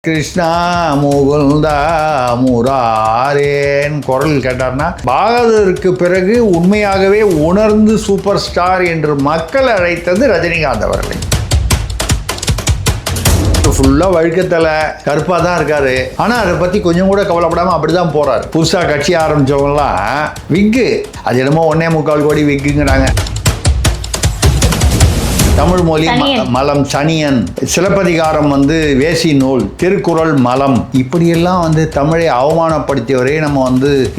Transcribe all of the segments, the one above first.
கிருஷ்ணா முகுந்தா முராரேன் குரல் கேட்டார்னா பாகதருக்கு பிறகு உண்மையாகவே உணர்ந்து சூப்பர் ஸ்டார் என்று மக்கள் அழைத்தது ரஜினிகாந்த் அவர்களை. ஃபுல்லாக வழுக்கத்தில் கருப்பாக தான் இருக்காரு. ஆனால் அதை பற்றி கொஞ்சம் கூட கவலைப்படாமல் அப்படி தான் போகிறார். புதுசாக கட்சி ஆரம்பித்தவங்களாம் விக்கு, அது என்னமோ 1.25 கோடி விக்குங்கிறாங்க. தமிழ் மொழி மலம் சனியன், சிலப்பதிகாரம் வேசி நூல், திருக்குறள் மலம், இப்படியெல்லாம் தமிழை அவமானப்படுத்தியவரே நம்ம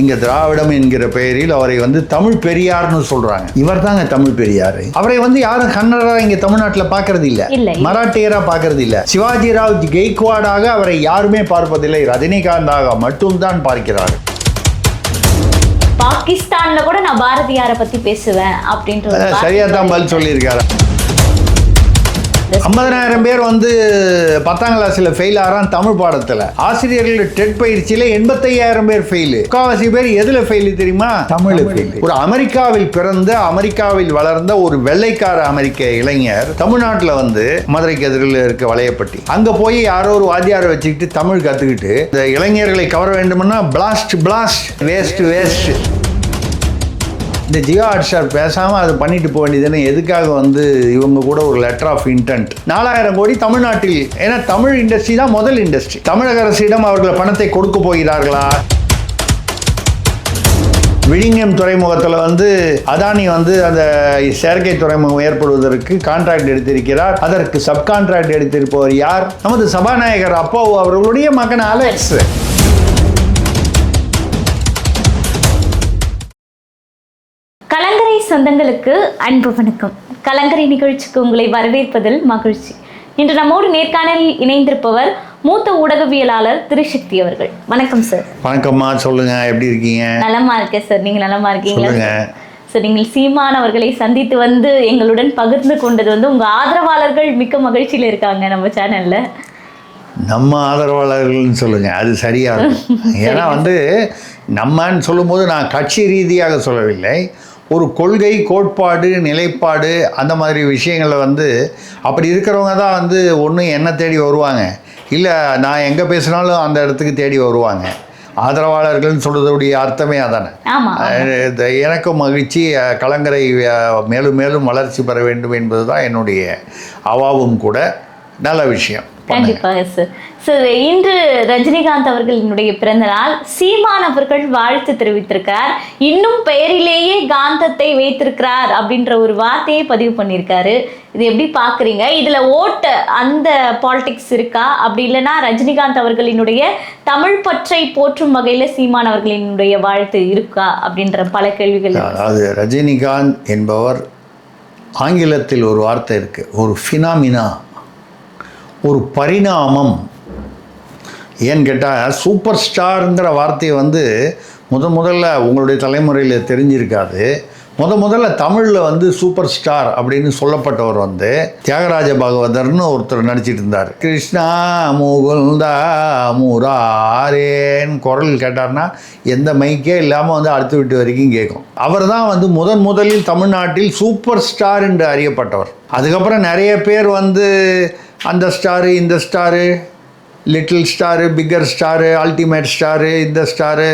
இங்க திராவிடம் என்கிற பெயரில் அவரை தமிழ் பெரியார்னு சொல்றாங்க. இவர் தாங்க தமிழ் பெரியார். அவரை யாரும் கன்னடரா இங்க தமிழ்நாட்டில் பார்க்கறது இல்ல, மராட்டியரா பார்க்கறது இல்ல. சிவாஜி ராவ் கெய்க்வாடாக அவரை யாருமே பார்ப்பதில்லை, ரஜினிகாந்தாக மட்டும்தான் பார்க்கிறார். பாகிஸ்தான்ல கூட நான் பாரதியாரை பத்தி பேசுவேன் அப்படின்ற சரியா தான் பதில் சொல்லியிருக்காரு. 50,000 பேர் 10ஆம் கிளாஸ்ல ஃபெயில் ஆகிறான் தமிழ் பாடத்தில். ஆசிரியர்கள் டெட் பயிற்சியில் 85,000 பேர் ஃபெயிலு. 3/4 பேர் எதுல ஃபெயிலு தெரியுமா? தமிழ் ஃபெயில். ஒரு அமெரிக்காவில் பிறந்த அமெரிக்காவில் வளர்ந்த ஒரு வெள்ளைக்கார அமெரிக்க இளைஞர் தமிழ்நாட்டில் மதுரைக்கு எதிரில் இருக்க வளையப்பட்டி அங்க போய் யாரோ ஒரு வாத்தியாரை வச்சுக்கிட்டு தமிழ் கத்துக்கிட்டு இந்த இளைஞர்களை கவர வேண்டும்னா பிளாஸ்ட் வேஸ்ட். இந்த ஜியோ ஹாட்ஸ்டார் பேசாமல் அதை பண்ணிட்டு போக வேண்டியதுன்னு எதுக்காக இவங்க கூட ஒரு லெட்டர் ஆஃப் இன்டென்ட் 4,000 கோடி தமிழ்நாட்டில், ஏன்னா தமிழ் இண்டஸ்ட்ரி தான் முதல் இண்டஸ்ட்ரி. தமிழக அரசிடம் அவர்கள் பணத்தை கொடுக்க போகிறார்களா? விழிஞம் துறைமுகத்தில் அதானி அந்த செயற்கை துறைமுகம் ஏற்படுவதற்கு கான்ட்ராக்ட் எடுத்திருக்கிறார். அதற்கு சப் கான்ட்ராக்ட் எடுத்திருப்பவர் யார்? நமது சபாநாயகர் அப்பாவு அவர்களுடைய மகன் அலெக்ஸ். கலங்கரை சொந்தங்களுக்கு அன்பு வணக்கம். கலங்கரை நிகழ்ச்சிக்கு உங்களை வரவேற்பதில் மகிழ்ச்சி. இன்று நம்மோடு நேர்காணலில் இணைந்திருப்பவர் மூத்த ஊடகவியலாளர் திருசக்தி அவர்கள். வணக்கம் சார். வணக்கம்மா, சொல்லுங்க, எப்படி இருக்கீங்க? நலமா இருக்கேன் சார், நீங்க நலமா இருக்கீங்களா சார்? நீங்கள் சீமான் அவர்களை சந்தித்து எங்களுடன் பகிர்ந்து கொண்டது உங்க ஆதரவாளர்கள் மிக்க மகிழ்ச்சியில் இருக்காங்க நம்ம சேனல்ல. நம்ம ஆதரவாளர்கள்னு சொல்லுங்க, அது சரியா இருக்கும். ஏன்னா நம்மன்னு சொல்லும்போது நான் கட்சி ரீதியாக சொல்லவில்லை, ஒரு கொள்கை, கோட்பாடு, நிலைப்பாடு, அந்த மாதிரி விஷயங்களை அப்படி இருக்கிறவங்க தான் ஒன்று என்ன தேடி வருவாங்க, இல்லை நான் எங்கே பேசினாலும் அந்த இடத்துக்கு தேடி வருவாங்க. ஆதரவாளர்கள்னு சொல்கிறதுடைய அர்த்தமே அதானே. எனக்கும் மகிழ்ச்சி, கலங்கரை மேலும் மேலும் வளர்ச்சி பெற வேண்டும் என்பது தான் என்னுடைய அவாவும் கூட. நல்ல விஷயம். கண்டிப்பாக சார். சார், இன்று ரஜினிகாந்த் அவர்களினுடைய பிறந்த நாள். சீமான் அவர்கள் வாழ்த்து தெரிவித்திருக்கார். இன்னும் பெயரிலேயே காந்தத்தை வைத்திருக்கிறார் அப்படின்ற ஒரு வார்த்தையை பதிவு பண்ணியிருக்காரு. இது எப்படி பார்க்குறீங்க? இதில் ஓட்டு அந்த பாலிடிக்ஸ் இருக்கா? அப்படி இல்லைன்னா ரஜினிகாந்த் அவர்களினுடைய தமிழ் பற்றை போற்றும் வகையில் சீமான் அவர்களினுடைய வாழ்த்து இருக்கா அப்படின்ற பல கேள்விகள். அதாவது ரஜினிகாந்த் என்பவர், ஆங்கிலத்தில் ஒரு வார்த்தை இருக்குது, ஒரு ஃபினாமினா, ஒரு பரிணாமம். ஏன்னு கேட்டால் சூப்பர் ஸ்டாருங்கிற வார்த்தையை முதல்ல உங்களுடைய தலைமுறையில் தெரிஞ்சிருக்காது. முதல்ல தமிழில் சூப்பர் ஸ்டார் அப்படின்னு சொல்லப்பட்டவர் தியாகராஜ பாகவதர்னு ஒருத்தர் நடிச்சிட்டு இருந்தார். கிருஷ்ணா முகுந்தா முராரேன் குரல் கேட்டார்னா எந்த மைக்கே இல்லாமல் அடுத்த வீட்டு வரைக்கும் கேட்கும். அவர் தான் முதலில் தமிழ்நாட்டில் சூப்பர் ஸ்டார் என்று அறியப்பட்டவர். அதுக்கப்புறம் நிறைய பேர் அந்த ஸ்டாரு, இந்த star, little star, bigger star, ultimate star, இந்த ஸ்டாரு,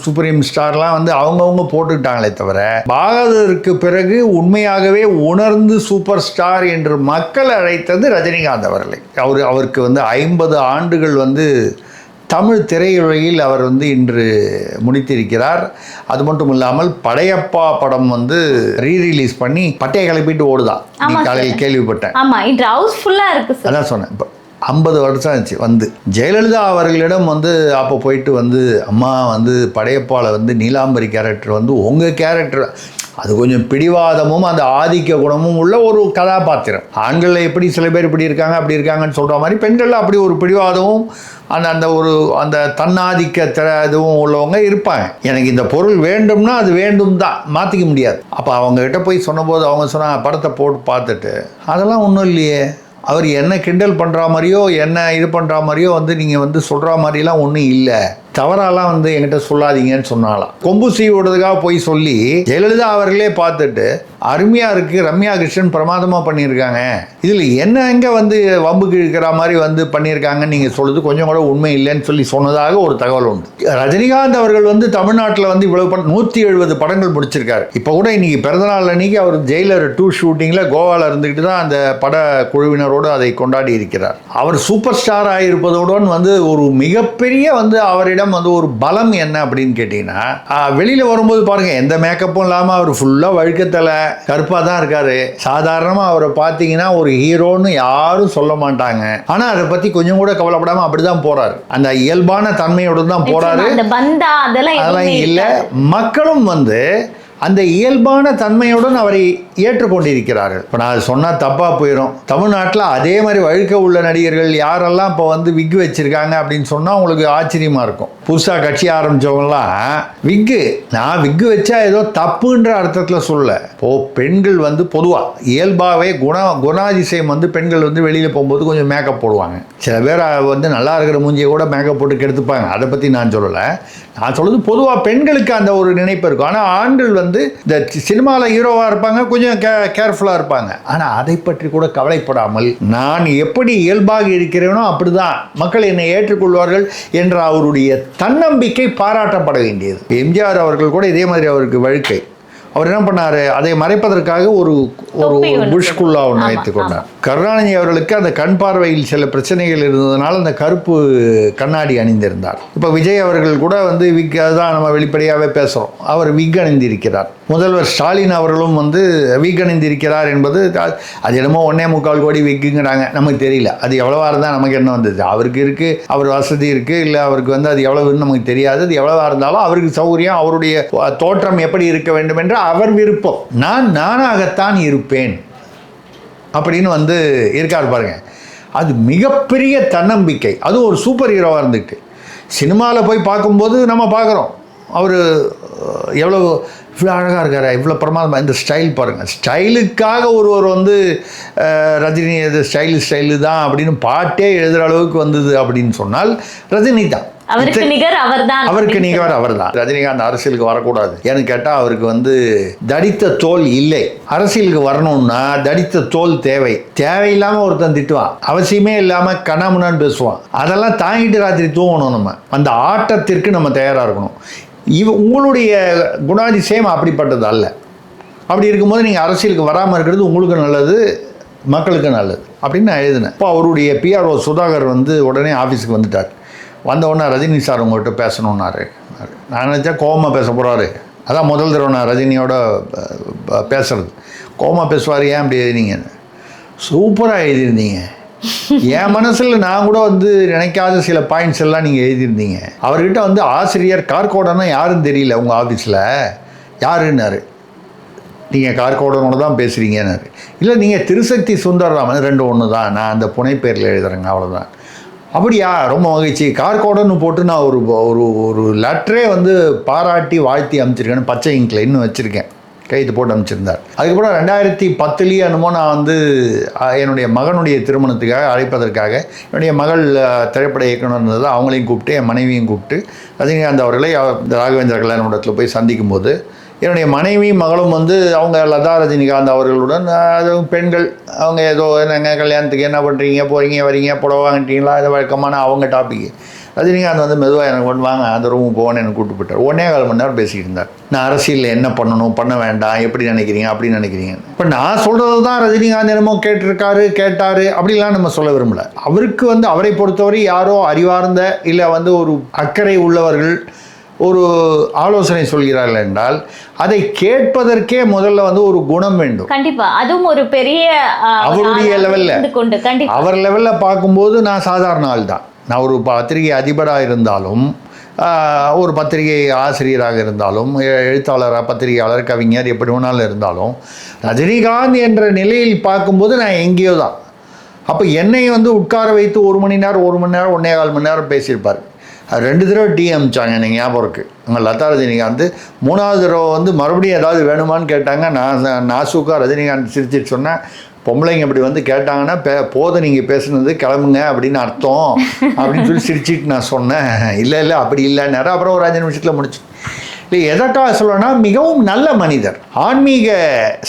சுப்ரீம் ஸ்டார்லாம் அவங்கவுங்க போட்டுக்கிட்டாங்களே தவிர பாகதருக்கு பிறகு உண்மையாகவே உணர்ந்து சூப்பர் ஸ்டார் என்று மக்கள் அழைத்தது ரஜினிகாந்த் அவர்களை. அவருக்கு 50 ஆண்டுகள் தமிழ் திரையுலகில் அவர் இன்று முடித்திருக்கிறார். அது மட்டும் இல்லாமல் படையப்பா படம் ரீரிலீஸ் பண்ணி பட்டையை கிளப்பிட்டு ஓடுதான். காலையில் கேள்விப்பட்டேன். அதான் சொன்னேன். இப்போ 50 வருஷம் ஆச்சு. ஜெயலலிதா அவர்களிடம் அப்போ போயிட்டு அம்மா படையப்பாவில் நீலாம்பரி கேரக்டர் உங்கள் கேரக்டர், அது கொஞ்சம் பிடிவாதமும் அந்த ஆதிக்க குணமும் உள்ள ஒரு கதாபாத்திரம். ஆண்களில் எப்படி சில பேர் இப்படி இருக்காங்க அப்படி இருக்காங்கன்னு சொல்கிற மாதிரி பெண்களில் அப்படி ஒரு பிடிவாதமும் அந்த தன்னாதிக்க இதுவும் உள்ளவங்க இருப்பாங்க. எனக்கு இந்த பொருள் வேண்டும்னா அது வேண்டும் தான், மாற்றிக்க முடியாது. அப்போ அவங்ககிட்ட போய் சொன்னபோது அவங்க சொன்னாங்க, படத்தை போட்டு பார்த்துட்டு அதெல்லாம் ஒன்றும் இல்லையே, அவர் என்ன கிண்டல் பண்ணுற மாதிரியோ என்ன இது பண்ணுற மாதிரியோ நீங்கள் சொல்கிற மாதிரிலாம் ஒன்றும் இல்லை, தவறாலாம் என்கிட்ட சொல்லாதீங்கன்னு சொன்னாலாம். கொம்பு சீ விடுறதுக்காக போய் சொல்லி ஜெயலலிதா அவர்களே பார்த்துட்டு அருமையாக இருக்குது, ரம்யா கிருஷ்ணன் பிரமாதமாக பண்ணியிருக்காங்க, இதில் என்ன எங்கே வந்து வம்புக்கு இழுக்கிற மாதிரி வந்து பண்ணியிருக்காங்கன்னு நீங்கள் சொல்லுது கொஞ்சம் கூட உண்மை இல்லைன்னு சொல்லி சொன்னதாக ஒரு தகவல் உண்டு. ரஜினிகாந்த் அவர்கள் வந்து தமிழ்நாட்டில் வந்து இவ்வளவு 170 படங்கள் முடிச்சிருக்காரு. இப்போ கூட இன்னைக்கு பிறந்தநாள் அன்னைக்கு அவர் ஜெயிலர் 2 ஷூட்டிங்கில் கோவாவில் இருந்துக்கிட்டு தான் அந்த பட குழுவினரோடு அதை கொண்டாடி இருக்கிறார். அவர் சூப்பர் ஸ்டார் ஆகியிருப்பதுடன் வந்து ஒரு மிகப்பெரிய வந்து அவரிடம் வந்து ஒரு பலம் என்ன அப்படின்னு கேட்டீங்கன்னா, வெளியில் வரும்போது பாருங்க எந்த மேக்கப்பும் இல்லாமல் அவர் ஃபுல்லாக வழுக்கத்தலை கருப்பாக தான் இருக்காரு. சாதாரணமாக அவரை பார்த்தீங்கன்னா ஒரு ஹீரோன்னு யாரும் சொல்ல மாட்டாங்க. ஆனால் அதை பற்றி கொஞ்சம் கூட கவலைப்படாமல் அப்படி தான் போறாரு. அந்த இயல்பான தன்மையோடு தான் போறாரு. அதெல்லாம் இல்லை. மக்களும் வந்து அந்த இயல்பான தன்மையுடன் அவரை ஏற்றுக்கொண்டிருக்கிறார்கள். இப்போ நான் சொன்னால் தப்பாக போயிடும். தமிழ்நாட்டில் அதே மாதிரி வழுக்க உள்ள நடிகர்கள் யாரெல்லாம் இப்போ வந்து விக்கு வச்சுருக்காங்க அப்படின்னு சொன்னால் உங்களுக்கு ஆச்சரியமாக இருக்கும். புதுசாக கட்சி ஆரம்பித்தவங்களாம் நான் விக்கு வச்சா ஏதோ தப்புன்ற அர்த்தத்தில் சொல்ல. இப்போது பெண்கள் வந்து பொதுவாக இயல்பாகவே குணாதிசயம் வந்து பெண்கள் வந்து வெளியில் போகும்போது கொஞ்சம் மேக்கப் போடுவாங்க. சில பேர் வந்து நல்லா இருக்கிற மூஞ்சியை கூட மேக்கப் போட்டு கெடுத்துப்பாங்க. அதை பற்றி நான் சொல்லலை. நான் சொல்கிறது பொதுவாக பெண்களுக்கு அந்த ஒரு நினைப்பு இருக்கும். ஆனால் ஆண்கள் வந்து இந்த சினிமாவில் ஹீரோவாக இருப்பாங்க, கொஞ்சம் கேர்ஃபுல்லாக இருப்பாங்க. ஆனால் அதை பற்றி கூட கவலைப்படாமல் நான் எப்படி இயல்பாக இருக்கிறேனோ அப்படிதான் மக்கள் என்னை ஏற்றுக்கொள்வார்கள் என்ற அவருடைய தன்னம்பிக்கை பாராட்டப்பட வேண்டியது. எம்ஜிஆர் அவர்கள் கூட இதே மாதிரி அவருக்கு வழுக்கை. அவர் என்ன பண்ணார், அதை மறைப்பதற்காக ஒரு புஷ்குள்ளா ஒன்று வைத்துக் கொண்டார். கருணாநிதி அவர்களுக்கு அந்த கண் பார்வையில் சில பிரச்சனைகள் இருந்ததுனால அந்த கருப்பு கண்ணாடி அணிந்திருந்தார். இப்போ விஜய் அவர்கள் கூட வந்து விக், அதுதான் நம்ம வெளிப்படையாகவே பேசுகிறோம், அவர் விக் அணிந்திருக்கிறார். முதல்வர் ஸ்டாலின் அவர்களும் வந்து விக் அணிந்திருக்கிறார் என்பது அது என்னமோ 1.25 கோடி விக்குங்கிறாங்க. நமக்கு தெரியல அது எவ்வளவா இருந்தால் நமக்கு என்ன வந்தது. அவருக்கு இருக்குது, அவர் வசதி இருக்குது, இல்லை அவருக்கு வந்து அது எவ்வளவுன்னு நமக்கு தெரியாது. அது எவ்வளவா இருந்தாலும் அவருக்கு சௌகரியம், அவருடைய தோற்றம் எப்படி இருக்க வேண்டும் என்று அவர் விருப்பம். நானாகத்தான் இருப்பேன் அப்படின்னு வந்து இருக்கார் பாருங்க. அது மிகப்பெரிய தன்னம்பிக்கை. அது ஒரு சூப்பர் ஹீரோவாக இருந்துட்டு சினிமாவில் போய் பார்க்கும்போது நம்ம பார்க்குறோம் அவர் எவ்வளோ இவ்வளோ அழகாக இருக்கார், இவ்வளோ பிரமாதமாக. இந்த ஸ்டைல் பாருங்கள், ஸ்டைலுக்காக ஒருவர் வந்து ரஜினி இது ஸ்டைலு தான் அப்படின்னு பாட்டே எழுதுகிற அளவுக்கு வந்தது அப்படின்னு சொன்னால் ரஜினி தான். அவருக்கு நிகர் அவர்தான். ரஜினிகாந்த் அரசியலுக்கு வரக்கூடாது ஏன்னு கேட்டால் அவருக்கு வந்து தடித்த தோல் இல்லை. அரசியலுக்கு வரணும்னா தடித்த தோல் தேவை. தேவையில்லாமல் ஒருத்தன் திட்டுவான், அவசியமே இல்லாமல் கண்ணாமுன்னான்னு பேசுவான். அதெல்லாம் தாங்கிட்டு ராத்திரி தூங்கணும். நம்ம அந்த ஆட்டத்திற்கு நம்ம தயாராக இருக்கணும். உங்களுடைய குணாதிசயம் அப்படிப்பட்டது அல்ல. அப்படி இருக்கும்போது நீங்கள் அரசியலுக்கு வராமல் இருக்கிறது உங்களுக்கு நல்லது, மக்களுக்கு நல்லது அப்படின்னு நான் எழுதினேன். இப்போ அவருடைய பிஆர்ஓ சுதாகர் வந்து உடனே ஆஃபீஸுக்கு வந்துட்டார். வந்தவுடனே ரஜினி சார் உங்கள்கிட்ட பேசணுன்னாரு. நான் நினச்சா கோவமாக பேச போகிறாரு. அதான் முதல் தடவை நான் ரஜினியோட பேசுகிறது. கோவமாக பேசுவார், ஏன் அப்படி எழுதினீங்க? சூப்பராக எழுதியிருந்தீங்க. என் மனசில் நான் கூட வந்து நினைக்காத சில பாயிண்ட்ஸ் எல்லாம் நீங்கள் எழுதியிருந்தீங்க. அவர்கிட்ட வந்து ஆசிரியர் கார்கோடனா யாருன்னு தெரியல உங்கள் ஆஃபீஸில் யாருன்னாரு. நீங்கள் கார்கோடனோட தான் பேசுகிறீங்கன்னாரு. இல்லை நீங்கள் திருசக்தி சுந்தரராமன், 2 ஒன்று தான், நான் அந்த புனைப்பேரில் எழுதுறேங்க, அவ்வளோதான். அப்படியா, ரொம்ப மகிழ்ச்சி. கார்கோடன்னு போட்டு நான் ஒரு ஒரு ஒரு லெட்டரே வந்து பாராட்டி வாழ்த்தி அனுப்பிச்சிருக்கேன்னு பச்சை இங்கில் இன்னும் வச்சுருக்கேன், கைது போட்டு அனுப்பிச்சிருந்தார். அதுக்கப்புறம் 2010 என்னமோ நான் வந்து என்னுடைய மகனுடைய திருமணத்துக்காக அழைப்பதற்காக என்னுடைய மகள் திரைப்பட இயக்குனர் இருந்தது, அவங்களையும் கூப்பிட்டு என் மனைவியும் கூப்பிட்டு ரஜினிகாந்த் அவர்களை ராகவேந்திர கல்யாண மண்டபத்தில் போய் சந்திக்கும் போது என்னுடைய மனைவி மகளும் வந்து அவங்க லதா ரஜினிகாந்த் அவர்களுடன், அதுவும் பெண்கள், அவங்க ஏதோ என்னங்க கல்யாணத்துக்கு என்ன பண்ணுறீங்க, போகிறீங்க வரீங்க, புடவை வாங்கிட்டீங்களா, இது வழக்கமான அவங்க டாப்பிக்கு. ரஜினிகாந்த் வந்து மெதுவாக எனக்கு கொண்டு வாங்க அந்த ரூமுக்கு போகணுன்னு எனக்கு கூப்பிட்டு போயிட்டார். 1.25 மணி நேரம் பேசிக்கிட்டு இருந்தார். நான் அரசியலில் என்ன பண்ணணும், பண்ண வேண்டாம், எப்படி நினைக்கிறீங்க, அப்படின்னு நினைக்கிறீங்க. இப்போ நான் சொல்கிறது தான் ரஜினிகாந்த் என்னமோ கேட்டார் அப்படிலாம் நம்ம சொல்ல விரும்பலை. அவருக்கு வந்து அவரை பொறுத்தவரை யாரோ அறிவார்ந்த இல்லை வந்து ஒரு அக்கறை உள்ளவர்கள் ஒரு ஆலோசனை சொல்கிறார்கள் என்றால் அதை கேட்பதற்கே முதல்ல வந்து ஒரு குணம் வேண்டும். கண்டிப்பா, அதுவும் ஒரு பெரிய அவருடைய லெவல்ல, அவர் லெவல்ல பார்க்கும்போது நான் சாதாரண ஆள் தான். நான் ஒரு பத்திரிகை அதிபராக இருந்தாலும், ஒரு பத்திரிகை ஆசிரியராக இருந்தாலும், எழுத்தாளராக, பத்திரிகையாளர், கவிஞர், எப்படி வேணாலும் இருந்தாலும், ரஜினிகாந்த் என்ற நிலையில் பார்க்கும்போது நான் எங்கேயோ தான். அப்போ என்னை வந்து உட்கார வைத்து 1 மணி நேரம் 1.25 மணி நேரம் பேசியிருப்பார். 2 தடவை டீ அமிச்சாங்க, எனக்கு ஞாபகம் இருக்குது. உங்கள் லதா ரஜினிகாந்த் 3வது தடவை வந்து மறுபடியும் ஏதாவது வேணுமான்னு கேட்டாங்க. நாசூக்கா ரஜினிகாந்த் சிரிச்சிட்டு சொன்னேன், பொம்பளைங்க இப்படி வந்து கேட்டாங்கன்னா போதும் நீங்கள் பேசுனது, கிளம்புங்க அப்படின்னு அர்த்தம் அப்படின்னு சொல்லி சிரிச்சிட்டு நான் சொன்னேன். இல்லை அப்படி இல்லைன்னாரு. அப்புறம் ஒரு 5 நிமிஷத்தில் முடிச்சு. இல்லை எதற்காக சொல்லணும்னா மிகவும் நல்ல மனிதர், ஆன்மீக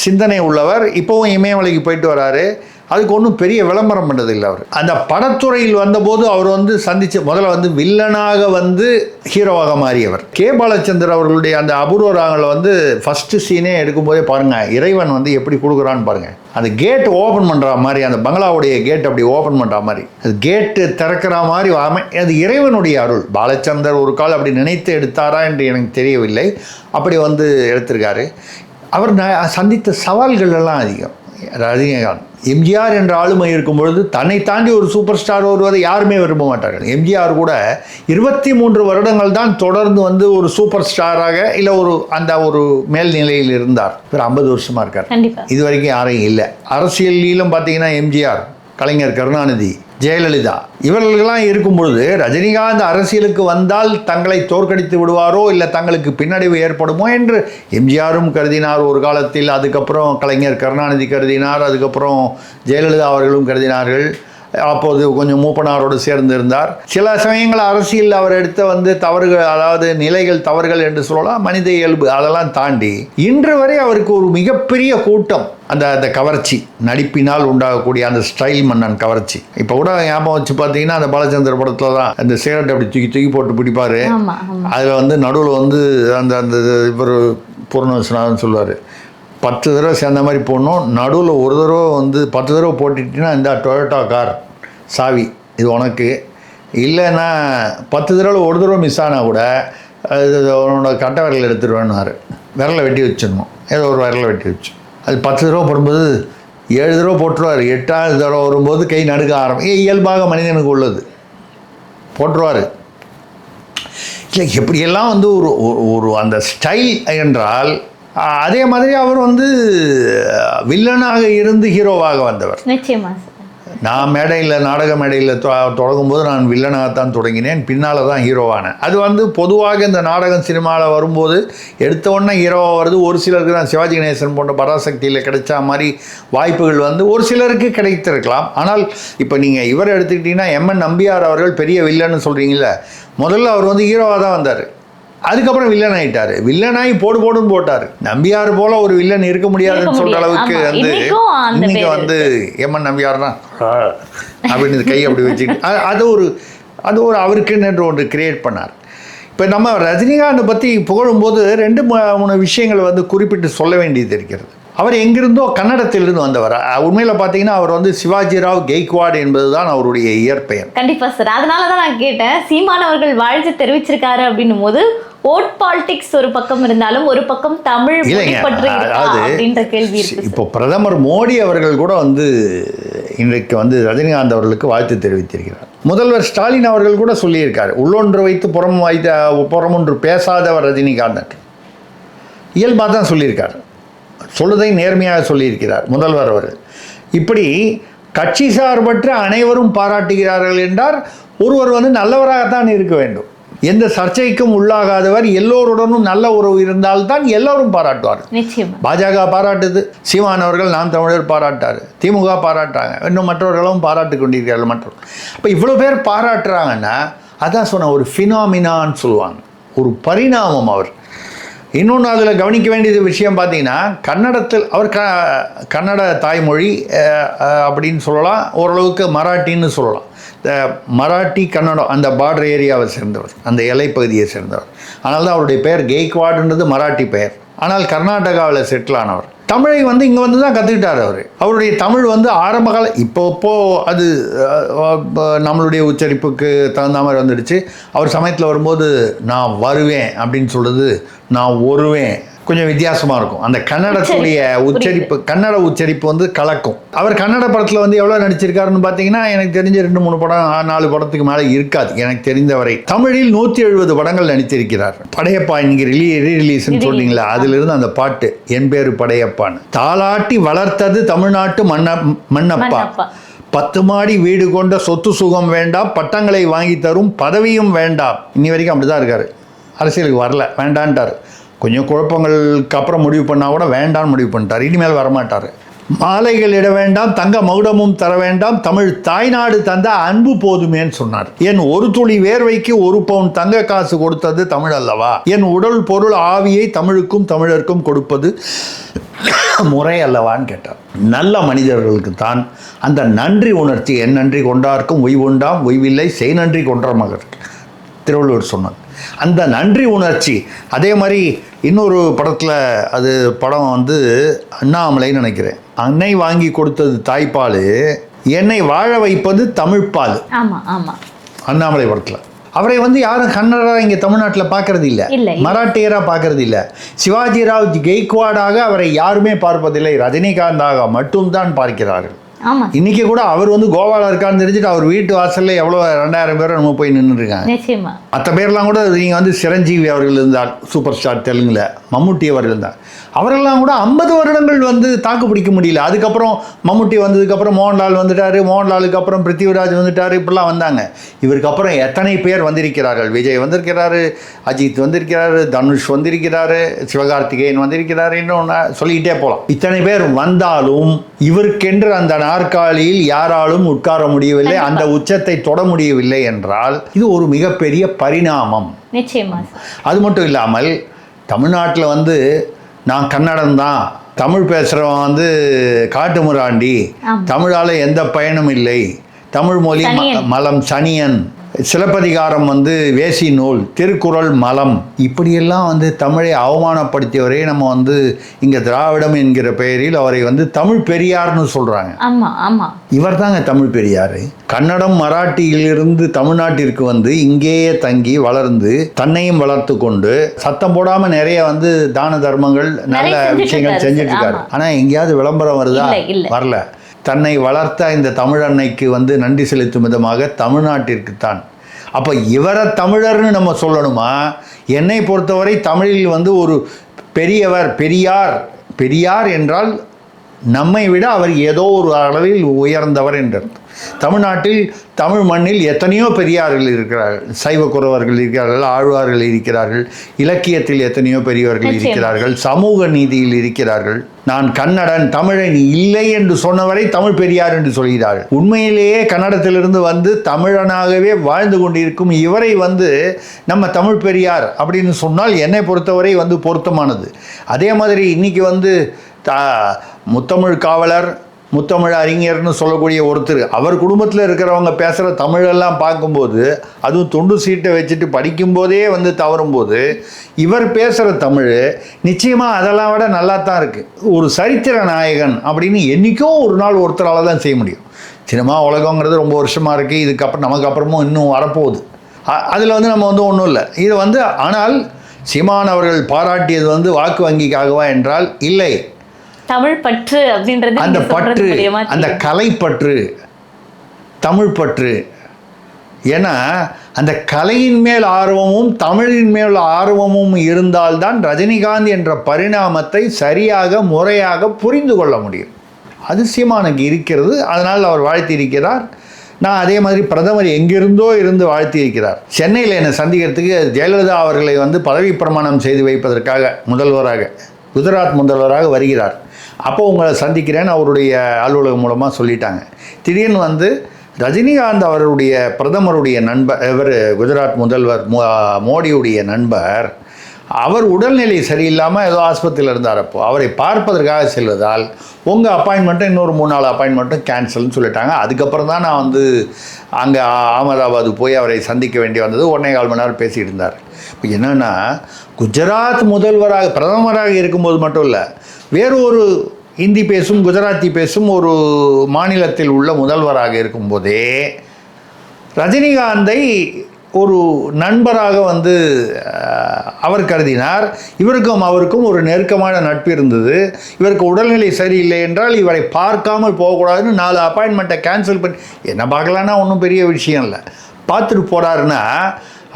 சிந்தனை உள்ளவர். இப்போவும் இமயமலைக்கு போயிட்டு வராரு. அதுக்கு ஒன்றும் பெரிய விளம்பரம் பண்ணுறதில்லை. அவர் அந்த படத்துறையில் வந்தபோது அவர் வந்து சந்தித்த முதல்ல வந்து வில்லனாக வந்து ஹீரோவாக மாறியவர். கே பாலச்சந்தர் அவர்களுடைய அந்த அபூர்வ ராகங்களை வந்து ஃபஸ்ட்டு சீனே எடுக்கும்போதே பாருங்கள், இறைவன் வந்து எப்படி கொடுக்குறான்னு பாருங்கள். அந்த கேட் ஓப்பன் பண்ணுற மாதிரி, அந்த பங்களாவுடைய கேட் அப்படி ஓப்பன் பண்ணுற மாதிரி, அது கேட்டு திறக்கிற மாதிரி அது இறைவனுடைய அருள். பாலச்சந்தர் ஒரு கால் அப்படி நினைத்து எடுத்தாரா என்று எனக்கு தெரியவில்லை. அப்படி வந்து எடுத்திருக்காரு. அவர் சந்தித்த சவால்கள் எல்லாம் அதிகம். ரஜினிகாந்த் எம்ஜிஆர் என்ற ஆளுமை இருக்கும் பொழுது தன்னை தாண்டி ஒரு சூப்பர் ஸ்டார் வருவதை யாருமே விரும்ப மாட்டார்கள். எம்ஜிஆர் கூட 23 வருடங்கள் தான் தொடர்ந்து வந்து ஒரு சூப்பர் ஸ்டாராக இல்லை ஒரு மேல்நிலையில் இருந்தார். ஒரு 50 வருஷமாக இருக்கார். இது வரைக்கும் யாரையும் இல்லை. அரசியலிலும் பார்த்தீங்கன்னா எம்ஜிஆர், கலைஞர் கருணாநிதி, ஜெயலலிதா இவர்களெல்லாம் இருக்கும் பொழுது ரஜினிகாந்த் அரசியலுக்கு வந்தால் தங்களை தோற்கடித்து விடுவாரோ இல்லை தங்களுக்கு பின்னடைவு ஏற்படுமோ என்று எம்ஜிஆரும் கருதினார் ஒரு காலத்தில். அதுக்கப்புறம் கலைஞர் கருணாநிதி கருதினார். அதுக்கப்புறம் ஜெயலலிதா அவர்களும் கருதினார்கள். அப்போது கொஞ்சம் மூப்பனாரோடு சேர்ந்து இருந்தார். சில சமயங்கள் அரசியல் அவர் எடுத்த வந்து தவறுகள், அதாவது நிலைகள் தவறுகள் என்று சொல்லலாம், மனித இயல்பு, அதெல்லாம் தாண்டி இன்று வரை அவருக்கு ஒரு மிகப்பெரிய கூட்டம். அந்த கவர்ச்சி, நடிப்பினால் உண்டாகக்கூடிய அந்த ஸ்டைல் மன்னன் கவர்ச்சி. இப்போ கூட ஞாபகம் வச்சு பார்த்தீங்கன்னா அந்த பாலச்சந்தர் படத்தில் தான் அந்த சிகரெட் அப்படி தூக்கி போட்டு பிடிப்பார். அதில் வந்து நடுவில் வந்து அந்த இவர் பூர்ணவிஸ்வநாதன் சொல்லுவார், 10 தடவை சேர்ந்த மாதிரி போடணும், நடுவில் ஒரு தடவை வந்து 10 தடவை போட்டுட்டிங்கன்னா இந்த டொயோட்டா கார் சாவி இது உனக்கு, இல்லைன்னா 10 தடவை ஒரு தடவை மிஸ் ஆனால் கூட அது உன்னோட கட்டை விரல் எடுத்துருவேன்னாரு. விரலை வெட்டி வச்சிடணும், ஏதோ ஒரு விரலை வெட்டி வச்சு. அது 10 தடவை போடும்போது 7 தடவை போட்டுருவார். 8ஆவது தடவை வரும்போது கை நடுக்க இயல்பாக மனிதனுக்கு உள்ளது, போட்டுருவார். இல்லை எப்படியெல்லாம் வந்து ஒரு அந்த ஸ்டைல் என்றால், அதே மாதிரி அவர் வந்து வில்லனாக இருந்து ஹீரோவாக வந்தவர். நிச்சயமா. நான் நாடக மேடையில் தொடங்கும்போது நான் வில்லனாகத்தான் தொடங்கினேன், பின்னால் தான் ஹீரோவானேன். அது வந்து பொதுவாக இந்த நாடகம் சினிமாவில் வரும்போது எடுத்த உடனே ஹீரோவாக வருது. ஒரு சிலருக்கு தான் சிவாஜி கணேசன் போன்ற பராசக்தியில் கிடைச்ச மாதிரி வாய்ப்புகள் வந்து ஒரு சிலருக்கு கிடைத்திருக்கலாம். ஆனால் இப்போ நீங்கள் இவரை எடுத்துக்கிட்டிங்கன்னா எம்என் நம்பியார் அவர்கள் பெரிய வில்லன்னு சொல்கிறீங்களே, முதல்ல அவர் வந்து ஹீரோவாக தான் வந்தார். அதுக்கப்புறம் வில்லன் ஆகிட்டார். வில்லனாகி போடுன்னு போட்டார். நம்பியார் போல ஒரு வில்லன் இருக்க முடியாதுன்னு சொல்கிற அளவுக்கு வந்து இன்னைக்கு வந்து எம்என் நம்பியார்னா அப்படின்னு கை அப்படி வச்சுட்டு அது ஒரு அவருக்குன்னு ஒன்று கிரியேட் பண்ணார். இப்போ நம்ம ரஜினிகாந்தை பற்றி புகழும்போது 2-3 விஷயங்களை வந்து குறிப்பிட்டு சொல்ல வேண்டியது இருக்கிறது. அவர் எங்கிருந்தோ கன்னடத்திலிருந்து வந்தவர். உண்மையில் பார்த்தீங்கன்னா அவர் வந்து சிவாஜிராவ் கெய்க்வாட் என்பது தான் அவருடைய இயற்பெயர். கண்டிப்பாக சார், அதனால தான் நான் கேட்டேன். சீமான் அவர்கள் வாழ்த்து தெரிவிச்சிருக்காரு அப்படின்னும் போது ஓட் பாலிடிக்ஸ் ஒரு பக்கம் இருந்தாலும் ஒரு பக்கம் தமிழ் அப்படின்ற கேள்வி இருக்கு. இப்போ பிரதமர் மோடி அவர்கள் கூட வந்து இன்றைக்கு வந்து ரஜினிகாந்த் அவர்களுக்கு வாழ்த்து தெரிவித்திருக்கிறார். முதல்வர் ஸ்டாலின் அவர்கள் கூட சொல்லியிருக்காரு, உள்ளொன்று வைத்து புறமொன்று பேசாதவர் ரஜினிகாந்த். இயல்பாக தான் சொல்லியிருக்கார், சொல்லுதை நேர்மையாக சொல்லியிருக்கிறார் முதல்வர் அவர்கள். இப்படி கட்சி சார்பற்ற அனைவரும் பாராட்டுகிறார்கள் என்றால் ஒருவர் வந்து நல்லவராகத்தான் இருக்க வேண்டும். எந்த சர்ச்சைக்கும் உள்ளாகாதவர், எல்லோருடனும் நல்ல உறவு இருந்தால்தான் எல்லோரும் பாராட்டுவார். பாஜக பாராட்டுது, சீமான் அவர்கள் நாம் தமிழர் பாராட்டாரு, திமுக பாராட்டாங்க, இன்னும் மற்றவர்களும் பாராட்டு கொண்டிருக்கிறார்கள். மற்றவர்கள் இப்போ இவ்வளோ பேர் பாராட்டுறாங்கன்னா அதான் சொன்ன ஒரு ஃபினாமினான்னு சொல்லுவாங்க, ஒரு பரிணாமம். அவர் இன்னொன்று அதில் கவனிக்க வேண்டியது விஷயம் பார்த்தீங்கன்னா, கன்னடத்தில் அவர் கன்னட தாய்மொழி அப்படின்னு சொல்லலாம், ஓரளவுக்கு மராட்டின்னு சொல்லலாம். இந்த மராட்டி கன்னடம் அந்த பார்டர் ஏரியாவை சேர்ந்தவர், அந்த எல்லைப்பகுதியை சேர்ந்தவர். அதனால தான் அவருடைய பெயர் கெய்க்வாடுன்றது மராட்டி பெயர். ஆனால் கர்நாடகாவில் செட்டில் ஆனவர். தமிழை வந்து இங்கே வந்து தான் கற்றுக்கிட்டார் அவர். அவருடைய தமிழ் வந்து ஆரம்ப கால இப்போ அது நம்மளுடைய உச்சரிப்புக்கு தகுந்த மாதிரி வந்துடுச்சு. அவர் சமயத்தில் வரும்போது நான் வருவேன் அப்படின்னு சொல்கிறது நான் ஒருவேன் கொஞ்சம் வித்தியாசமாக இருக்கும். அந்த கன்னடத்துடைய உச்சரிப்பு, கன்னட உச்சரிப்பு வந்து கலக்கும். அவர் கன்னட படத்தில் வந்து எவ்வளோ நடிச்சிருக்காருன்னு பார்த்தீங்கன்னா, எனக்கு தெரிஞ்ச 2-3 படம் 4 படத்துக்கு மேலே இருக்காது எனக்கு தெரிந்தவரை. தமிழில் 170 படங்கள் நடித்திருக்கிறார். படையப்பா இன்னைக்கு ரீரிலீஸ்ன்னு சொன்னீங்களா, அதிலிருந்து அந்த பாட்டு என் பேரு படையப்பான்னு. தாலாட்டி வளர்த்தது தமிழ்நாட்டு மண்ணப்பா, 10 மாடி வீடு கொண்ட சொத்து சுகம் வேண்டாம், பட்டங்களை வாங்கி தரும் பதவியும் வேண்டாம். இன்னி வரைக்கும் அப்படி தான் இருக்கார். அரசியலுக்கு வரல, வேண்டான்ட்டார். கொஞ்சம் குழப்பங்களுக்கு அப்புறம் முடிவு பண்ணால் கூட வேண்டான்னு முடிவு பண்ணிட்டார். இனிமேல் வரமாட்டார். மாலைகள் இட வேண்டாம், தங்க மகுடமும் தர வேண்டாம், தமிழ் தாய்நாடு தந்த அன்பு போதுமேன்னு சொன்னார். என் ஒரு துளி வேர்வைக்கு 1 பவுன் தங்க காசு கொடுத்தது தமிழ் அல்லவா? என் உடல் பொருள் ஆவியை தமிழுக்கும் தமிழருக்கும் கொடுப்பது முறை அல்லவான்னு கேட்டார். நல்ல மனிதர்களுக்கு தான் அந்த நன்றி உணர்ச்சி. என் நன்றி கொண்டார்க்கும் உய்வுண்டாம், உய்வில்லை செய் நன்றி கொன்ற மகர், திருவள்ளுவர் சொன்னார். அந்த நன்றி உணர்ச்சி. அதே மாதிரி இன்னொரு படத்தில், அது படம் வந்து அண்ணாமலைன்னு நினைக்கிறேன், அன்னை வாங்கி கொடுத்தது தாய்ப்பால், என்னை வாழ வைப்பது தமிழ்ப்பால். ஆமா ஆமா, அண்ணாமலை படத்தில். அவரை வந்து யாரும் கன்னடராக இங்கே தமிழ்நாட்டில் பார்க்கறது இல்லை, மராட்டியராக பார்க்கறது இல்லை. சிவாஜிராவ் கெய்க்வாடாக அவரை யாருமே பார்ப்பதில்லை, ரஜினிகாந்தாக மட்டும்தான் பார்க்கிறார்கள். இன்னைக்கு கூட அவர் வந்து கோவால இருக்கான்னு தெரிஞ்சுட்டு அவர் வீட்டு வாசல்ல எவ்வளோ 2000 பேர் நம்ம போய் நின்று இருக்காங்க. மற்ற பேர்லாம் கூட நீங்க வந்து சிரஞ்சீவி அவர்கள் இருந்தார், சூப்பர் ஸ்டார் தெலுங்குல, மம்முட்டி அவர்கள் இருந்தார். அவரெல்லாம் கூட 50 வருடங்கள் வந்து தாக்கு பிடிக்க முடியல. அதுக்கப்புறம் மம்முட்டி வந்ததுக்கப்புறம் மோகன்லால் வந்துட்டாரு, மோகன்லாலுக்கு அப்புறம் பிருத்திவிராஜ் வந்துட்டாரு, இப்படிலாம் வந்தாங்க. இவருக்கு அப்புறம் எத்தனை பேர் வந்திருக்கிறார்கள். விஜய் வந்திருக்கிறாரு, அஜித் வந்திருக்கிறாரு, தனுஷ் வந்திருக்கிறாரு, சிவகார்த்திகேயன் வந்திருக்கிறாரு, இன்னொன்று சொல்லிக்கிட்டே போகலாம். இத்தனை பேர் வந்தாலும் இவருக்கென்று அந்த நாற்காலியில் யாராலும் உட்கார முடியவில்லை, அந்த உச்சத்தை தொட முடியவில்லை என்றால் இது ஒரு மிகப்பெரிய பரிணாமம். நிச்சயமா. அது மட்டும் இல்லாமல் தமிழ்நாட்டில் வந்து நான் கன்னடம் தான், தமிழ் பேசுகிறவன் வந்து காட்டு முராண்டி, தமிழால் எந்த பயனும் இல்லை, தமிழ் மொழி மலம் சனியன், சிலப்பதிகாரம் வந்து வேசி நூல், திருக்குறள் மலம், இப்படியெல்லாம் வந்து தமிழை அவமானப்படுத்தியவரே நம்ம வந்து இங்கே திராவிடம் என்கிற பெயரில் அவரை வந்து தமிழ் பெரியார்னு சொல்கிறாங்க. இவர் தாங்க தமிழ் பெரியார். கன்னடம் மராட்டியிலிருந்து தமிழ்நாட்டிற்கு வந்து இங்கேயே தங்கி வளர்ந்து தன்னையும் வளர்த்து கொண்டு சத்தம் போடாமல் நிறைய வந்து தான தர்மங்கள் நல்ல விஷயங்கள் செஞ்சுட்டு இருக்காரு. ஆனால் எங்கேயாவது விளம்பரம் வருதா? வரல. தன்னை வளர்த்த இந்த தமிழன்னைக்கு வந்து நன்றி செலுத்தும் விதமாக தமிழ்நாட்டிற்குத்தான். அப்போ இவரை தமிழர்னு நம்ம சொல்லணுமா? என்னை பொறுத்தவரை தமிழில் வந்து ஒரு பெரியவர், பெரியார் என்றால் நம்மை விட அவர் ஏதோ ஒரு அளவில் உயர்ந்தவர் என்றது. தமிழ்நாட்டில் தமிழ் மண்ணில் எத்தனையோ பெரியார்கள் இருக்கிறார்கள், சைவ குறவர்கள் இருக்கிறார்கள், ஆழ்வார்கள் இருக்கிறார்கள், இலக்கியத்தில் எத்தனையோ பெரியவர்கள் இருக்கிறார்கள், சமூக நீதியில் இருக்கிறார்கள். நான் கன்னடன், தமிழன் இல்லை என்று சொன்னவரை தமிழ் பெரியார் என்று சொல்கிறார்கள். உண்மையிலேயே கன்னடத்திலிருந்து வந்து தமிழனாகவே வாழ்ந்து கொண்டிருக்கும் இவரை வந்து நம்ம தமிழ் பெரியார் அப்படின்னு சொன்னால் என்னை பொறுத்தவரை வந்து பொருத்தமானது. அதே மாதிரி இன்னைக்கு வந்து முத்தமிழ் காவலர், முத்தமிழ் அறிஞர்னு சொல்லக்கூடிய ஒருத்தர், அவர் குடும்பத்தில் இருக்கிறவங்க பேசுகிற தமிழெல்லாம் பார்க்கும்போது, அதுவும் துண்டு சீட்டை வச்சுட்டு படிக்கும்போதே வந்து தவறும்போது இவர் பேசுகிற தமிழ் நிச்சயமாக அதெல்லாம் விட நல்லா தான் இருக்குது. ஒரு சரித்திர நாயகன் அப்படின்னு என்றைக்கோ ஒரு நாள் ஒருத்தரால் தான் செய்ய முடியும். சினிமா உலகங்கிறது ரொம்ப வருஷமாக இருக்குது, இதுக்கப்புறம் நமக்கு அப்புறமும் இன்னும் வரப்போகுது. அதில் வந்து நம்ம வந்து ஒன்றும் இல்லை. இது வந்து ஆனால் சீமான் அவர்கள் பாராட்டியது வந்து வாக்கு வங்கிக்காகவா என்றால் இல்லை, தமிழ் பற்று அப்படின்றது, அந்த பற்று, அந்த கலைப்பற்று, தமிழ் பற்று. ஏன்னா அந்த கலையின் மேல் ஆர்வமும் தமிழின் மேல் ஆர்வமும் இருந்தால்தான் ரஜினிகாந்த் என்ற பரிணாமத்தை சரியாக முறையாக புரிந்து கொள்ள முடியும். அது சீமானுக்கு இருக்கிறது. அதனால் அவர் வாழ்த்தி இருக்கிறார். நான் அதே மாதிரி பிரதமர் எங்கிருந்தோ இருந்து வாழ்த்தி இருக்கிறார். சென்னையில் என்னை சந்திக்கிறதுக்கு ஜெயலலிதா அவர்களை வந்து பதவி பிரமாணம் செய்து வைப்பதற்காக முதல்வராக, குஜராத் முதல்வராக வருகிறார். அப்போ உங்களை சந்திக்கிறேன்னு அவருடைய அலுவலகம் மூலமாக சொல்லிட்டாங்க. திடீர்னு வந்து ரஜினிகாந்த் அவருடைய பிரதமருடைய நண்பர், இவர் குஜராத் முதல்வர் மோடியுடைய நண்பர், அவர் உடல்நிலை சரியில்லாமல் ஏதோ ஆஸ்பத்திரியில் இருந்தார். அப்போ அவரை பார்ப்பதற்காக செல்வதால் உங்கள் அப்பாயின்மெண்ட்டும் இன்னொரு 3-4 அப்பாயின்மெண்ட்டும் கேன்சல்னு சொல்லிட்டாங்க. அதுக்கப்புறம் தான் நான் வந்து அங்கே அகமதாபாத் போய் அவரை சந்திக்க வேண்டி வந்தது. 1.25 மணி நேரம் பேசிகிட்டு இருந்தார். இப்போ என்னென்னா, குஜராத் முதல்வராக பிரதமராக இருக்கும்போது மட்டும் இல்லை, வேறு ஒரு ஹிந்தி பேசும் குஜராத்தி பேசும் ஒரு மாநிலத்தில் உள்ள முதல்வராக இருக்கும்போதே ரஜினிகாந்தை ஒரு நண்பராக வந்து அவர் கருதினார். இவருக்கும் அவருக்கும் ஒரு நெருக்கமான நட்பு இருந்தது. இவருக்கு உடல்நிலை சரியில்லை என்றால் இவரை பார்க்காமல் போகக்கூடாதுன்னு 4 அப்பாயின்மெண்ட்டை கேன்சல் பண்ணி, என்ன பார்க்கலான்னா ஒன்றும் பெரிய விஷயம் இல்லை, பார்த்துட்டு போகிறாருன்னா